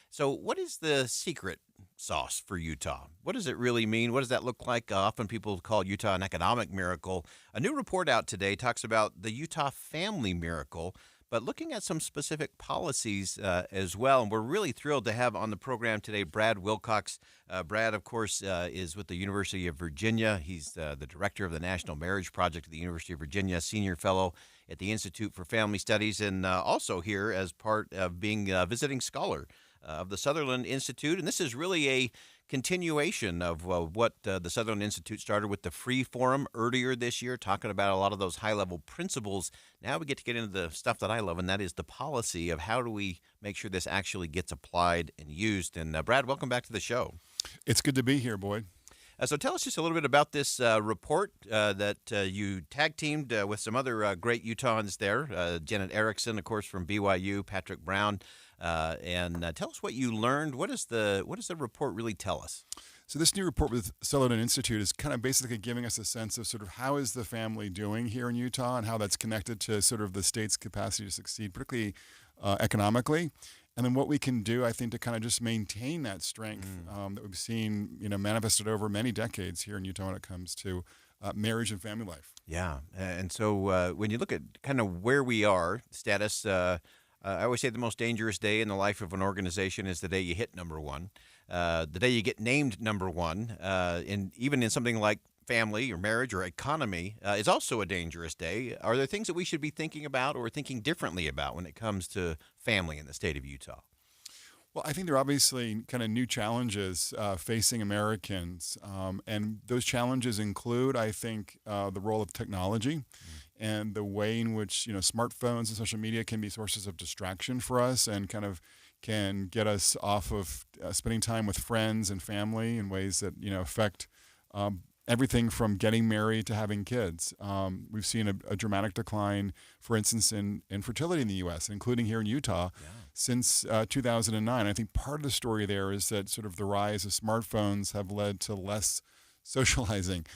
So what is the secret sauce for Utah? What does it really mean? What does that look like? Often people call Utah an economic miracle. A new report out today talks about the Utah family miracle, but looking at some specific policies as well. And we're really thrilled to have on the program today Brad Wilcox. Brad, of course, is with the University of Virginia. He's the director of the National Marriage Project at the University of Virginia, senior fellow at the Institute for Family Studies, and also here as part of being a visiting scholar of the Sutherland Institute. And this is really a continuation of what the Sutherland Institute started with the Free Forum earlier this year, talking about a lot of those high-level principles. Now we get to get into the stuff that I love, and that is the policy of how do we make sure this actually gets applied and used. And Brad, welcome back to the show. It's good to be here, Boyd. So tell us just a little bit about this report that you tag-teamed with some other great Utahns there, Janet Erickson, of course, from BYU, Patrick Brown. And tell us what you learned. What does the report really tell us? So this new report with Sutherland Institute is kind of basically giving us a sense of sort of how is the family doing here in Utah and how that's connected to sort of the state's capacity to succeed, particularly economically. And then what we can do, I think, to kind of just maintain that strength that we've seen, manifested over many decades here in Utah when it comes to marriage and family life. Yeah. And so when you look at kind of where we are, status, I always say the most dangerous day in the life of an organization is the day you hit number one. The day you get named number one, and even in something like family or marriage or economy, is also a dangerous day. Are there things that we should be thinking about or thinking differently about when it comes to family in the state of Utah? Well, I think there are obviously kind of new challenges facing Americans, and those challenges include, I think, the role of technology and the way in which smartphones and social media can be sources of distraction for us and kind of can get us off of spending time with friends and family in ways that affect everything from getting married to having kids. We've seen a dramatic decline, for instance, in fertility in the U.S., including here in Utah, since 2009. I think part of the story there is that sort of the rise of smartphones have led to less socializing,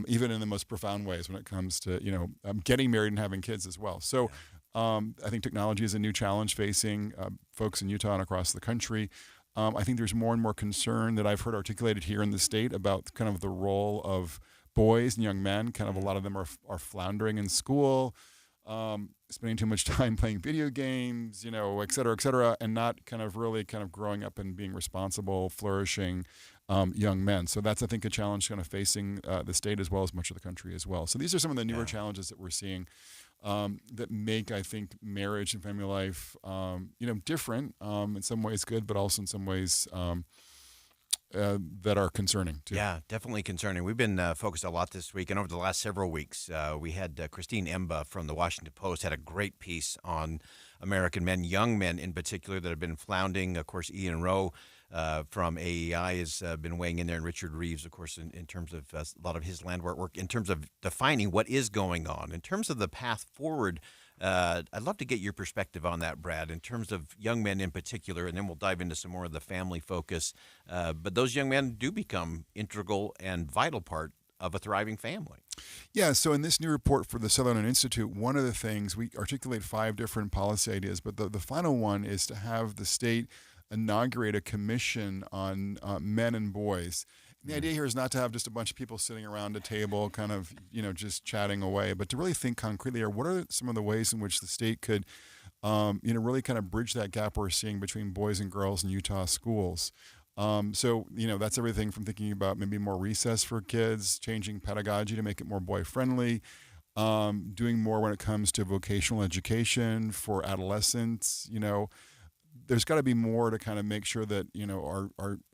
even in the most profound ways when it comes to getting married and having kids as well. So I think technology is a new challenge facing folks in Utah and across the country. I think there's more and more concern that I've heard articulated here in the state about kind of the role of boys and young men. Kind of a lot of them are floundering in school, spending too much time playing video games, et cetera, and not kind of really kind of growing up and being responsible, flourishing young men. So that's, I think, a challenge kind of facing the state as well as much of the country as well. So these are some of the newer challenges that we're seeing that make, I think, marriage and family life, different, in some ways good, but also in some ways that are concerning too. Yeah, definitely concerning. We've been focused a lot this week, and over the last several weeks, we had Christine Emba from the Washington Post had a great piece on American men, young men in particular, that have been floundering. Of course, Ian Rowe from AEI has been weighing in there, and Richard Reeves, of course, in terms of a lot of his landmark work, in terms of defining what is going on. In terms of the path forward, I'd love to get your perspective on that, Brad, in terms of young men in particular, and then we'll dive into some more of the family focus. But those young men do become integral and vital part of a thriving family. Yeah, so in this new report for the Sutherland Institute, one of the things, we articulate 5 different policy ideas, but the final one is to have the state inaugurate a commission on men and boys. The idea here is not to have just a bunch of people sitting around a table kind of, just chatting away, but to really think concretely, or what are some of the ways in which the state could, really kind of bridge that gap we're seeing between boys and girls in Utah schools. So, that's everything from thinking about maybe more recess for kids, changing pedagogy to make it more boy-friendly, doing more when it comes to vocational education for adolescents. There's got to be more to kind of make sure that,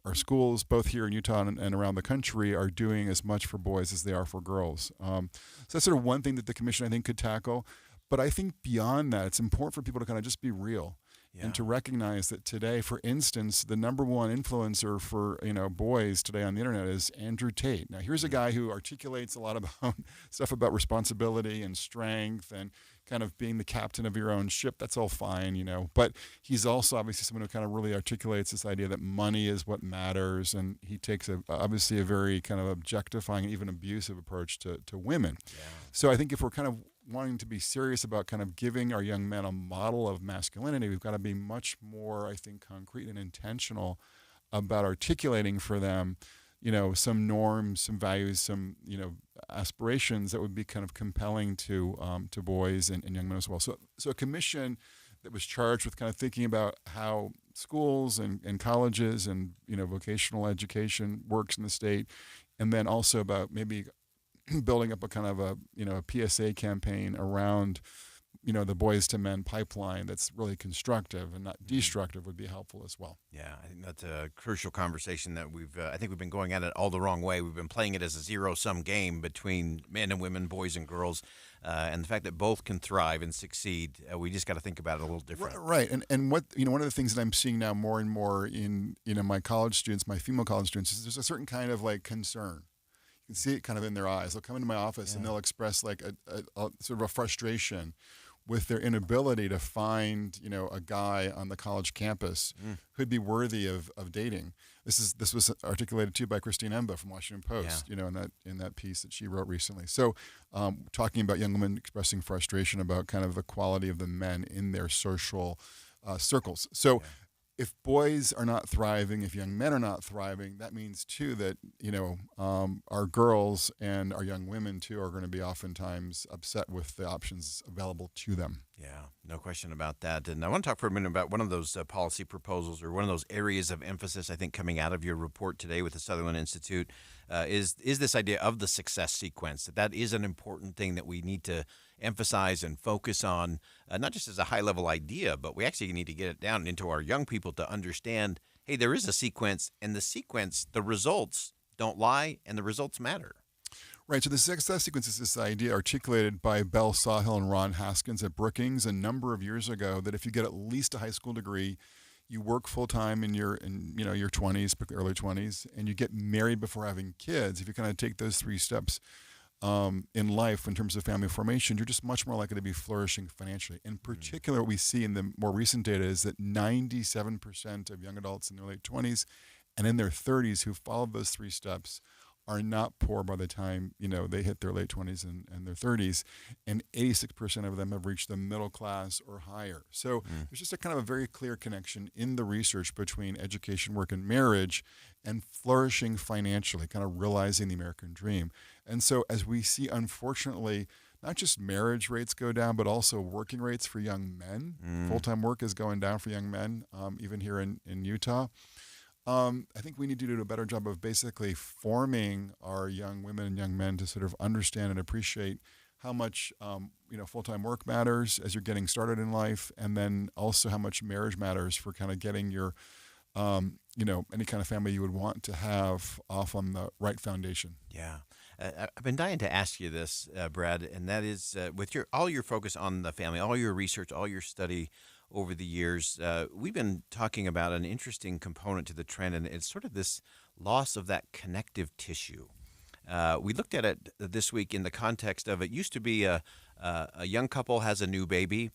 our schools, both here in Utah and around the country, are doing as much for boys as they are for girls. So that's sort of one thing that the commission, I think, could tackle. But I think beyond that, it's important for people to kind of just be real. And to recognize that today, for instance, the number one influencer for boys today on the internet is Andrew Tate. Now, here's a guy who articulates a lot about stuff about responsibility and strength and kind of being the captain of your own ship. That's all fine, But he's also obviously someone who kind of really articulates this idea that money is what matters, and he takes obviously a very kind of objectifying, even abusive approach to women. Yeah. So I think if we're kind of wanting to be serious about kind of giving our young men a model of masculinity, we've got to be much more, I think, concrete and intentional about articulating for them, some norms, some values, some, aspirations that would be kind of compelling to boys and young men as well. So a commission that was charged with kind of thinking about how schools and colleges and, vocational education works in the state, and then also about maybe building up a kind of a PSA campaign around, the Boys to Men pipeline that's really constructive and not destructive would be helpful as well. Yeah, I think that's a crucial conversation that I think we've been going at it all the wrong way. We've been playing it as a zero-sum game between men and women, boys and girls, and the fact that both can thrive and succeed. We just got to think about it a little different. Right, and what one of the things that I'm seeing now more and more in my college students, my female college students, is there's a certain kind of like concern. You can see it kind of in their eyes. They'll come into my office and they'll express like a sort of a frustration with their inability to find, a guy on the college campus who'd be worthy of dating. This was articulated too by Christine Emba from Washington Post, in that piece that she wrote recently. So, talking about young women expressing frustration about kind of the quality of the men in their social circles. So, if boys are not thriving, if young men are not thriving, that means too that our girls and our young women too are going to be oftentimes upset with the options available to them. Yeah, no question about that. And I want to talk for a minute about one of those policy proposals, or one of those areas of emphasis, I think, coming out of your report today with the Sutherland Institute, is this idea of the success sequence. That is an important thing that we need to emphasize and focus on, not just as a high-level idea, but we actually need to get it down into our young people to understand, hey, there is a sequence, and the results don't lie, and the results matter. Right, so the success sequence is this idea articulated by Bell Sawhill and Ron Haskins at Brookings a number of years ago, that if you get at least a high school degree, you work full-time in your 20s, early 20s, and you get married before having kids. If you kind of take those 3 steps in life in terms of family formation, you're just much more likely to be flourishing financially. In particular, what we see in the more recent data is that 97% of young adults in their late 20s and in their 30s who followed those 3 steps are not poor by the time they hit their late 20s and their 30s, and 86% of them have reached the middle class or higher. So there's just a kind of a very clear connection in the research between education, work, and marriage, and flourishing financially, kind of realizing the American dream. And so as we see, unfortunately, not just marriage rates go down, but also working rates for young men. Full-time work is going down for young men, even here in Utah. I think we need to do a better job of basically forming our young women and young men to sort of understand and appreciate how much full-time work matters as you're getting started in life, and then also how much marriage matters for kind of getting your any kind of family you would want to have off on the right foundation. Yeah. I've been dying to ask you this, Brad, and that is with all your focus on the family, all your research, all your study over the years, we've been talking about an interesting component to the trend, and it's sort of this loss of that connective tissue. We looked at it this week in the context of, it used to be a young couple has a new baby.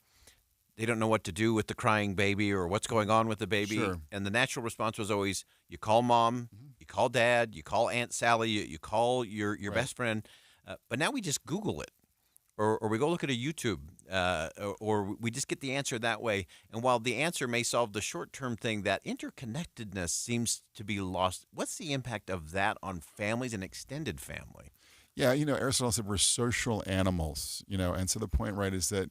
They don't know what to do with the crying baby or what's going on with the baby. Sure. And the natural response was always, you call mom, you call dad, you call Aunt Sally, you call your best friend. But now we just Google it. Or we go look at a YouTube, or we just get the answer that way. And while the answer may solve the short-term thing, that interconnectedness seems to be lost. What's the impact of that on families and extended family? Yeah, Aristotle said we're social animals, and so the point, right, is that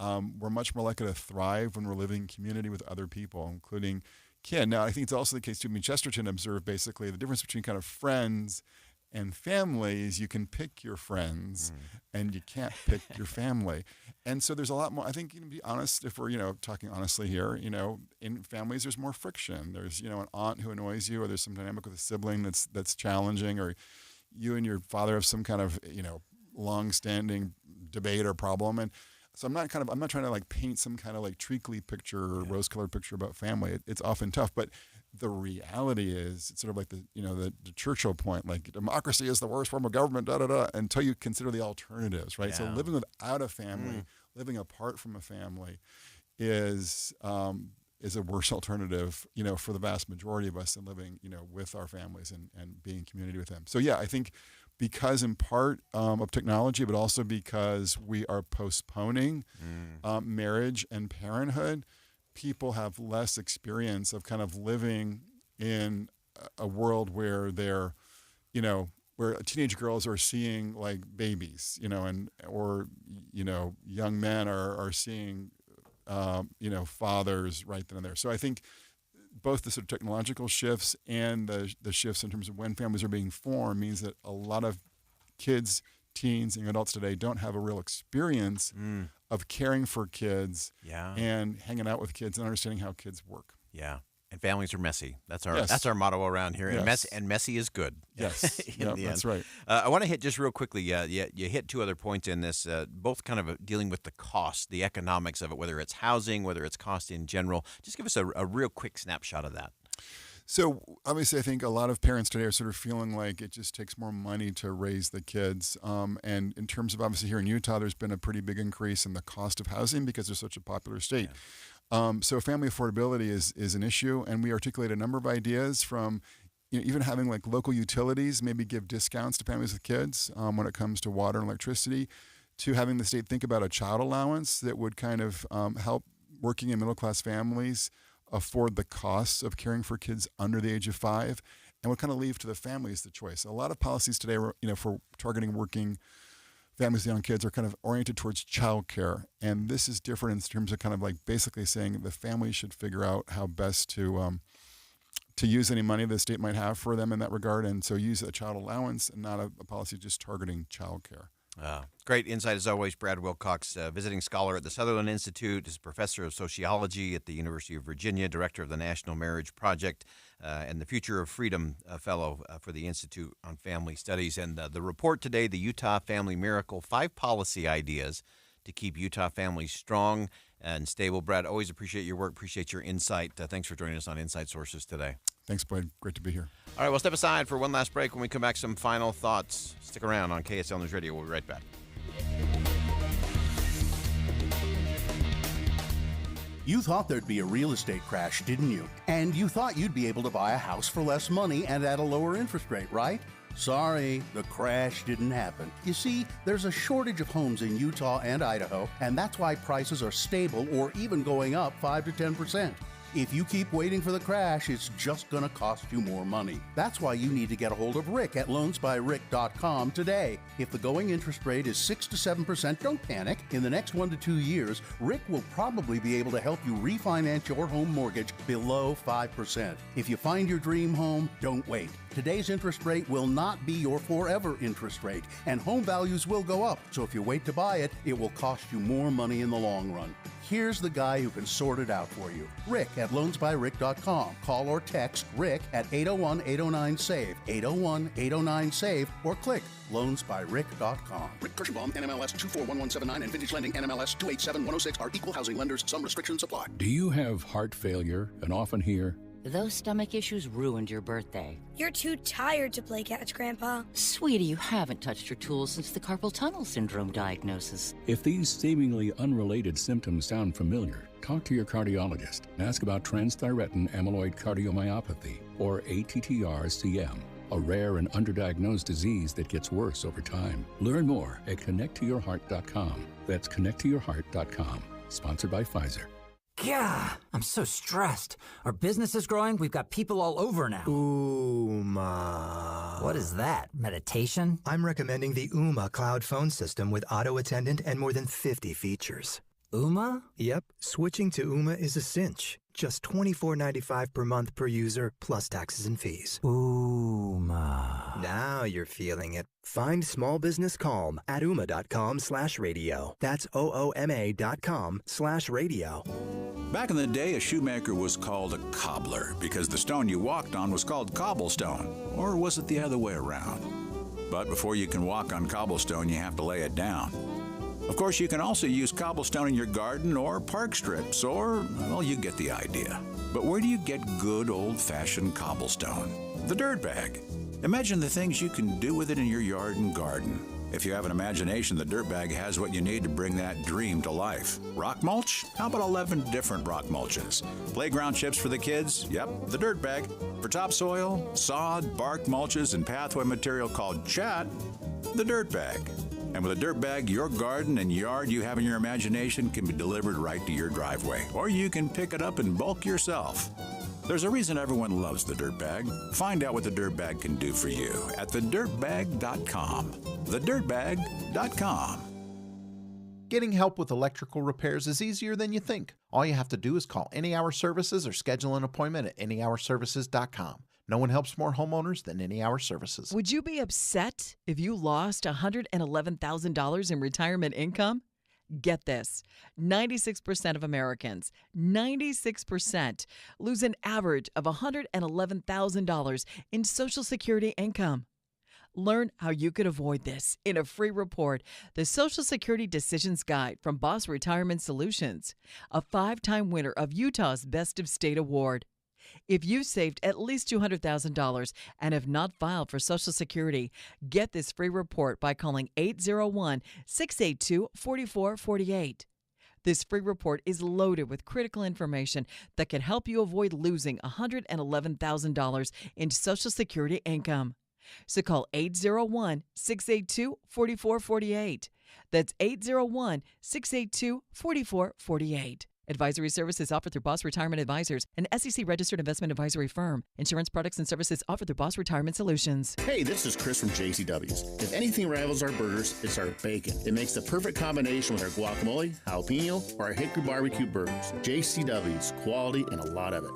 we're much more likely to thrive when we're living in community with other people, including kin. Now, I think it's also the case, too. Chesterton observed basically the difference between kind of friends and families. You can pick your friends and you can't pick your family. And so there's a lot more, I think, to be honest, if we're, talking honestly here, in families, there's more friction. There's, an aunt who annoys you, or there's some dynamic with a sibling that's challenging, or you and your father have some kind of, long-standing debate or problem. And so I'm not trying to like paint some kind of like treacly picture or rose-colored picture about family. It's often tough, but the reality is, it's sort of like the Churchill point, like democracy is the worst form of government, until you consider the alternatives, right? So living without a family, living apart from a family, is a worse alternative, for the vast majority of us than living, with our families and being in community with them. So yeah, I think because in part of technology, but also because we are postponing marriage and parenthood, people have less experience of kind of living in a world where they're where teenage girls are seeing like babies, or young men are seeing, fathers right then and there. So I think both the sort of technological shifts and the shifts in terms of when families are being formed means that a lot of kids, teens, and adults today don't have a real experience of caring for kids and hanging out with kids and understanding how kids work. Yeah. And families are messy. That's our Yes. that's our motto around here. Yes. And messy is good. Yes. In the That's end. right. I want to hit just real quickly. You hit two other points in this, both kind of dealing with the cost, the economics of it, whether it's housing, whether it's cost in general. Just give us a real quick snapshot of that. So obviously, I think a lot of parents today are sort of feeling like it just takes more money to raise the kids. And in terms of obviously here in Utah, there's been a pretty big increase in the cost of housing because it's such a popular state. So family affordability is an issue, and we articulate a number of ideas from even having like local utilities maybe give discounts to families with kids when it comes to water and electricity, to having the state think about a child allowance that would kind of help working and middle-class families afford the costs of caring for kids under the age of 5, and would kind of leave to the families the choice. A lot of policies today, for targeting working families with young kids are kind of oriented towards childcare, and this is different in terms of kind of like basically saying the family should figure out how best to use any money the state might have for them in that regard, and so use a child allowance and not a policy just targeting childcare. Great insight as always, Brad Wilcox, visiting scholar at the Sutherland Institute, is professor of sociology at the University of Virginia, director of the National Marriage Project, and the Future of Freedom Fellow for the Institute on Family Studies. And the report today, the Utah Family Miracle, 5 policy ideas to keep Utah families strong and stable. Brad, always appreciate your work, appreciate your insight. Thanks for joining us on Inside Sources today. Thanks, Boyd. Great to be here. All right, we'll step aside for one last break. When we come back, some final thoughts. Stick around on KSL News Radio. We'll be right back. You thought there'd be a real estate crash, didn't you? And you thought you'd be able to buy a house for less money and at a lower interest rate, right? Sorry, the crash didn't happen. You see, there's a shortage of homes in Utah and Idaho, and that's why prices are stable or even going up 5 to 10%. If you keep waiting for the crash, it's just going to cost you more money. That's why you need to get a hold of Rick at loansbyrick.com today. If the going interest rate is 6 to 7%, don't panic. In the next 1 to 2 years, Rick will probably be able to help you refinance your home mortgage below 5%. If you find your dream home, don't wait. Today's interest rate will not be your forever interest rate, and home values will go up. So if you wait to buy it, it will cost you more money in the long run. Here's the guy who can sort it out for you. Rick at loansbyrick.com. Call or text Rick at 801-809-SAVE, 801-809-SAVE, or click loansbyrick.com. Rick Kirschenbaum, NMLS 241179 and Vintage Lending NMLS 287106 are equal housing lenders. Some restrictions apply. Do you have heart failure and often hear, "Those stomach issues ruined your birthday"? "You're too tired to play catch, Grandpa." Sweetie, you haven't touched your tools since the carpal tunnel syndrome diagnosis. If these seemingly unrelated symptoms sound familiar, talk to your cardiologist and ask about transthyretin amyloid cardiomyopathy, or ATTR-CM, a rare and underdiagnosed disease that gets worse over time. Learn more at connecttoyourheart.com. That's connecttoyourheart.com. Sponsored by Pfizer. Yeah, I'm so stressed. Our business is growing. We've got people all over now. Ooma. What is that? Meditation? I'm recommending the Ooma cloud phone system with auto attendant and more than 50 features. Ooma? Yep, switching to Ooma is a cinch. Just $24.95 per month per user, plus taxes and fees. Ooma. Now you're feeling it. Find small business calm at ooma.com/radio. That's OOMA.com/radio. Back in the day, a shoemaker was called a cobbler because the stone you walked on was called cobblestone. Or was it the other way around? But before you can walk on cobblestone, you have to lay it down. Of course, you can also use cobblestone in your garden or park strips, or, well, you get the idea. But where do you get good old-fashioned cobblestone? The dirt bag. Imagine the things you can do with it in your yard and garden. If you have an imagination, the dirt bag has what you need to bring that dream to life. Rock mulch? How about 11 different rock mulches? Playground chips for the kids? Yep, the dirt bag. For topsoil, sod, bark mulches, and pathway material called chat, the dirt bag. And with a dirt bag, your garden and yard you have in your imagination can be delivered right to your driveway. Or you can pick it up in bulk yourself. There's a reason everyone loves the Dirt Bag. Find out what the Dirt Bag can do for you at thedirtbag.com. Thedirtbag.com. Getting help with electrical repairs is easier than you think. All you have to do is call Any Hour Services or schedule an appointment at anyhourservices.com. No one helps more homeowners than Any Hour Services. Would you be upset if you lost $111,000 in retirement income? Get this, 96% of Americans, 96% lose an average of $111,000 in Social Security income. Learn how you could avoid this in a free report, the Social Security Decisions Guide from Boss Retirement Solutions, a 5-time winner of Utah's Best of State Award. If you saved at least $200,000 and have not filed for Social Security, get this free report by calling 801-682-4448. This free report is loaded with critical information that can help you avoid losing $111,000 in Social Security income. So call 801-682-4448. That's 801-682-4448. Advisory services offered through Boss Retirement Advisors, an SEC-registered investment advisory firm. Insurance products and services offered through Boss Retirement Solutions. Hey, this is Chris from JCW's. If anything rivals our burgers, it's our bacon. It makes the perfect combination with our guacamole, jalapeno, or our hickory barbecue burgers. JCW's, quality and a lot of it.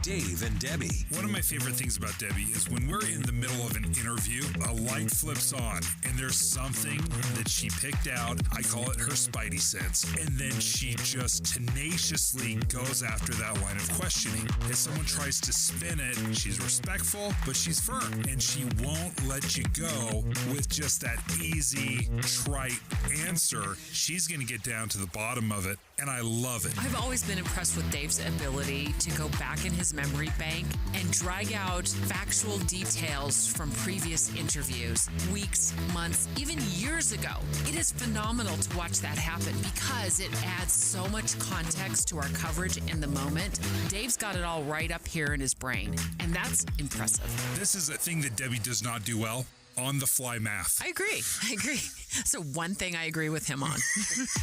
Dave and Debbie. One of my favorite things about Debbie is when we're in the middle of an interview, a light flips on and there's something that she picked out. I call it her spidey sense. And then she just tenaciously goes after that line of questioning. If someone tries to spin it, she's respectful, but she's firm. And she won't let you go with just that easy, trite answer. She's going to get down to the bottom of it, and I love it. I've always been impressed with Dave's ability to go back in his memory bank and drag out factual details from previous interviews, weeks, months, even years ago. It is phenomenal to watch that happen because it adds so much context to our coverage in the moment. Dave's got it all right up here in his brain, and that's impressive. This is a thing that Debbie does not do well. On-the-fly math. I agree. So one thing I agree with him on.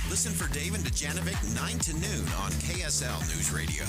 Listen for Dave and Dejanovic 9 to noon on KSL News Radio.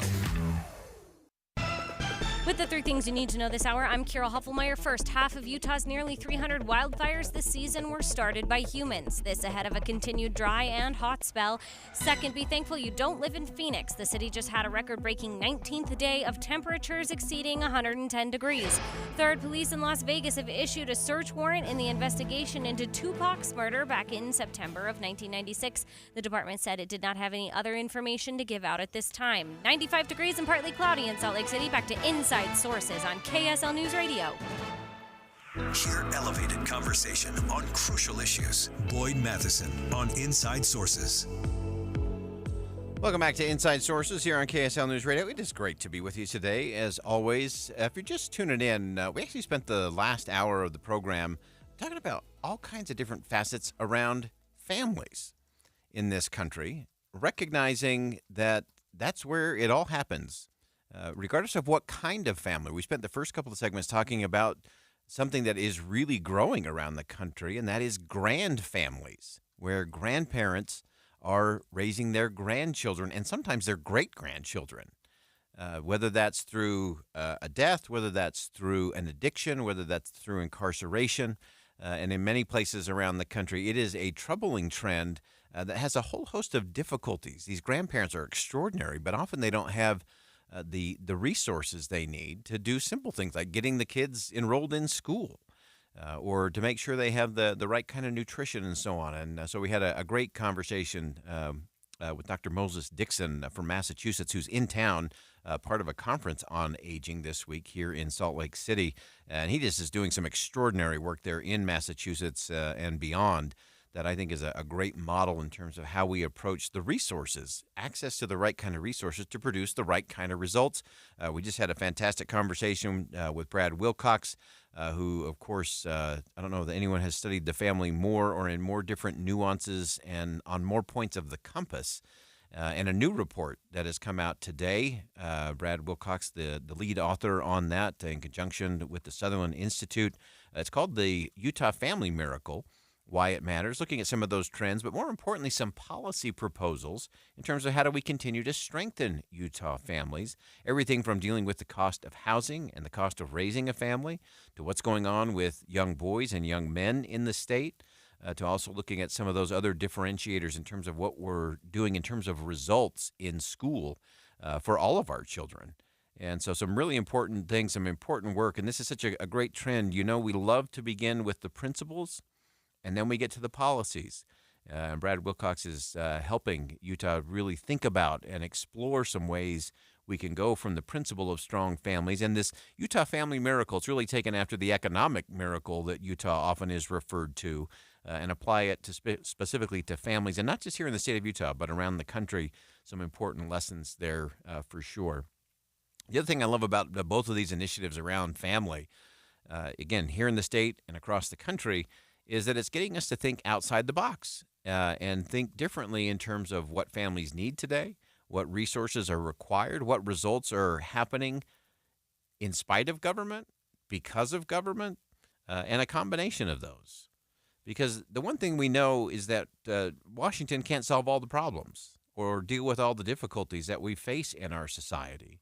With the 3 things you need to know this hour, I'm Carol Huffelmeyer. First, half of Utah's nearly 300 wildfires this season were started by humans. This ahead of a continued dry and hot spell. Second, be thankful you don't live in Phoenix. The city just had a record-breaking 19th day of temperatures exceeding 110 degrees. Third, police in Las Vegas have issued a search warrant in the investigation into Tupac's murder back in September of 1996. The department said it did not have any other information to give out at this time. 95 degrees and partly cloudy in Salt Lake City. Back to Inside Sources on KSL News Radio. Hear elevated conversation on crucial issues. Boyd Matheson on Inside Sources. Welcome back to Inside Sources here on KSL News Radio. It is great to be with you today, as always. If you're just tuning in, we actually spent the last hour of the program talking about all kinds of different facets around families in this country, recognizing that that's where it all happens. Regardless of what kind of family. We spent the first couple of segments talking about something that is really growing around the country, and that is grand families, where grandparents are raising their grandchildren and sometimes their great-grandchildren, whether that's through a death, whether that's through an addiction, whether that's through incarceration. And in many places around the country, it is a troubling trend that has a whole host of difficulties. These grandparents are extraordinary, but often they don't have the resources they need to do simple things like getting the kids enrolled in school or to make sure they have the right kind of nutrition and so on. And so we had a great conversation with Dr. Moses Dixon from Massachusetts, who's in town, part of a conference on aging this week here in Salt Lake City. And he just is doing some extraordinary work there in Massachusetts and beyond. That I think is a great model in terms of how we approach the resources, access to the right kind of resources to produce the right kind of results. We just had a fantastic conversation with Brad Wilcox, who, of course, I don't know that anyone has studied the family more or in more different nuances and on more points of the compass. And a new report that has come out today, Brad Wilcox, the lead author on that in conjunction with the Sutherland Institute. It's called the Utah Family Miracle. why it matters, looking at some of those trends, but more importantly, some policy proposals in terms of how do we continue to strengthen Utah families. Everything from dealing with the cost of housing and the cost of raising a family to what's going on with young boys and young men in the state, to also looking at some of those other differentiators in terms of what we're doing in terms of results in school for all of our children. And so some really important things, some important work, and this is such a great trend. You know, we love to begin with the principles, and then we get to the policies. And Brad Wilcox is helping Utah really think about and explore some ways we can go from the principle of strong families. And this Utah Family Miracle, it's really taken after the economic miracle that Utah often is referred to, and apply it to specifically to families, and not just here in the state of Utah, but around the country. Some important lessons there for sure. The other thing I love about both of these initiatives around family, again, here in the state and across the country, is that it's getting us to think outside the box and think differently in terms of what families need today, what resources are required, what results are happening in spite of government, because of government, and a combination of those. Because the one thing we know is that Washington can't solve all the problems or deal with all the difficulties that we face in our society.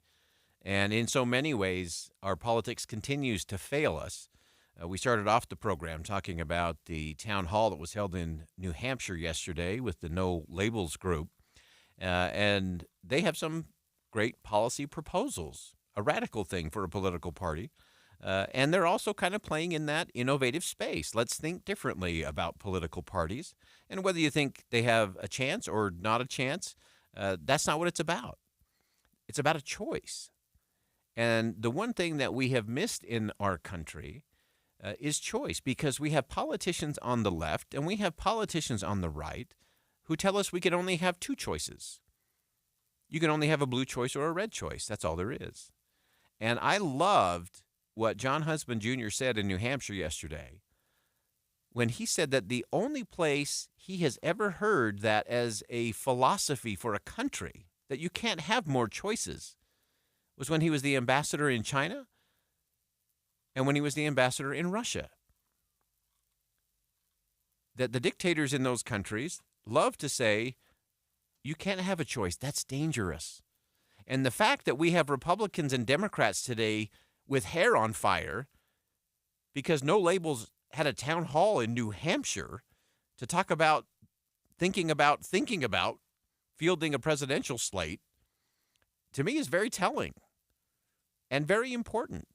And in so many ways, our politics continues to fail us. We started off the program talking about the town hall that was held in New Hampshire yesterday with the No Labels group. And they have some great policy proposals, a radical thing for a political party. And they're also kind of playing in that innovative space. Let's think differently about political parties. And whether you think they have a chance or not a chance, that's not what it's about. It's about a choice. And the one thing that we have missed in our country is choice, because we have politicians on the left and we have politicians on the right who tell us we can only have two choices. You can only have a blue choice or a red choice. That's all there is. And I loved what John Husband Jr. said in New Hampshire yesterday when he said that the only place he has ever heard that as a philosophy for a country, that you can't have more choices, was when he was the ambassador in China and when he was the ambassador in Russia. That the dictators in those countries love to say, you can't have a choice. That's dangerous. And the fact that we have Republicans and Democrats today with hair on fire because No Labels had a town hall in New Hampshire to talk about thinking about fielding a presidential slate, to me is very telling and very important,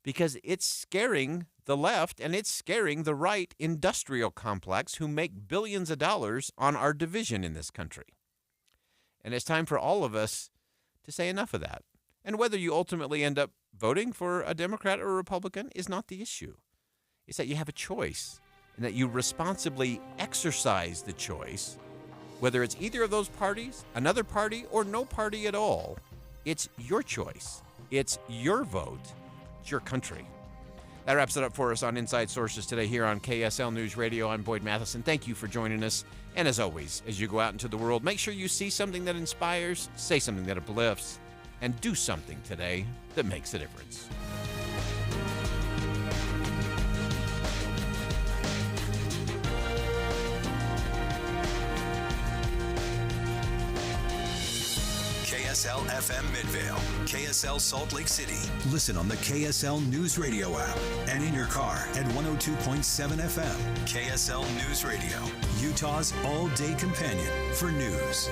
because it's scaring the left and it's scaring the right industrial complex who make billions of dollars on our division in this country. And it's time for all of us to say enough of that. And whether you ultimately end up voting for a Democrat or a Republican is not the issue. It's that you have a choice and that you responsibly exercise the choice, whether it's either of those parties, another party, or no party at all. It's your choice. It's your vote. It's your country. That wraps it up for us on Inside Sources today here on KSL News Radio. I'm Boyd Matheson. Thank you for joining us. And as always, as you go out into the world, make sure you see something that inspires, say something that uplifts, and do something today that makes a difference. KSL FM Midvale, KSL Salt Lake City. Listen on the KSL News Radio app and in your car at 102.7 FM. KSL News Radio, Utah's all-day companion for news.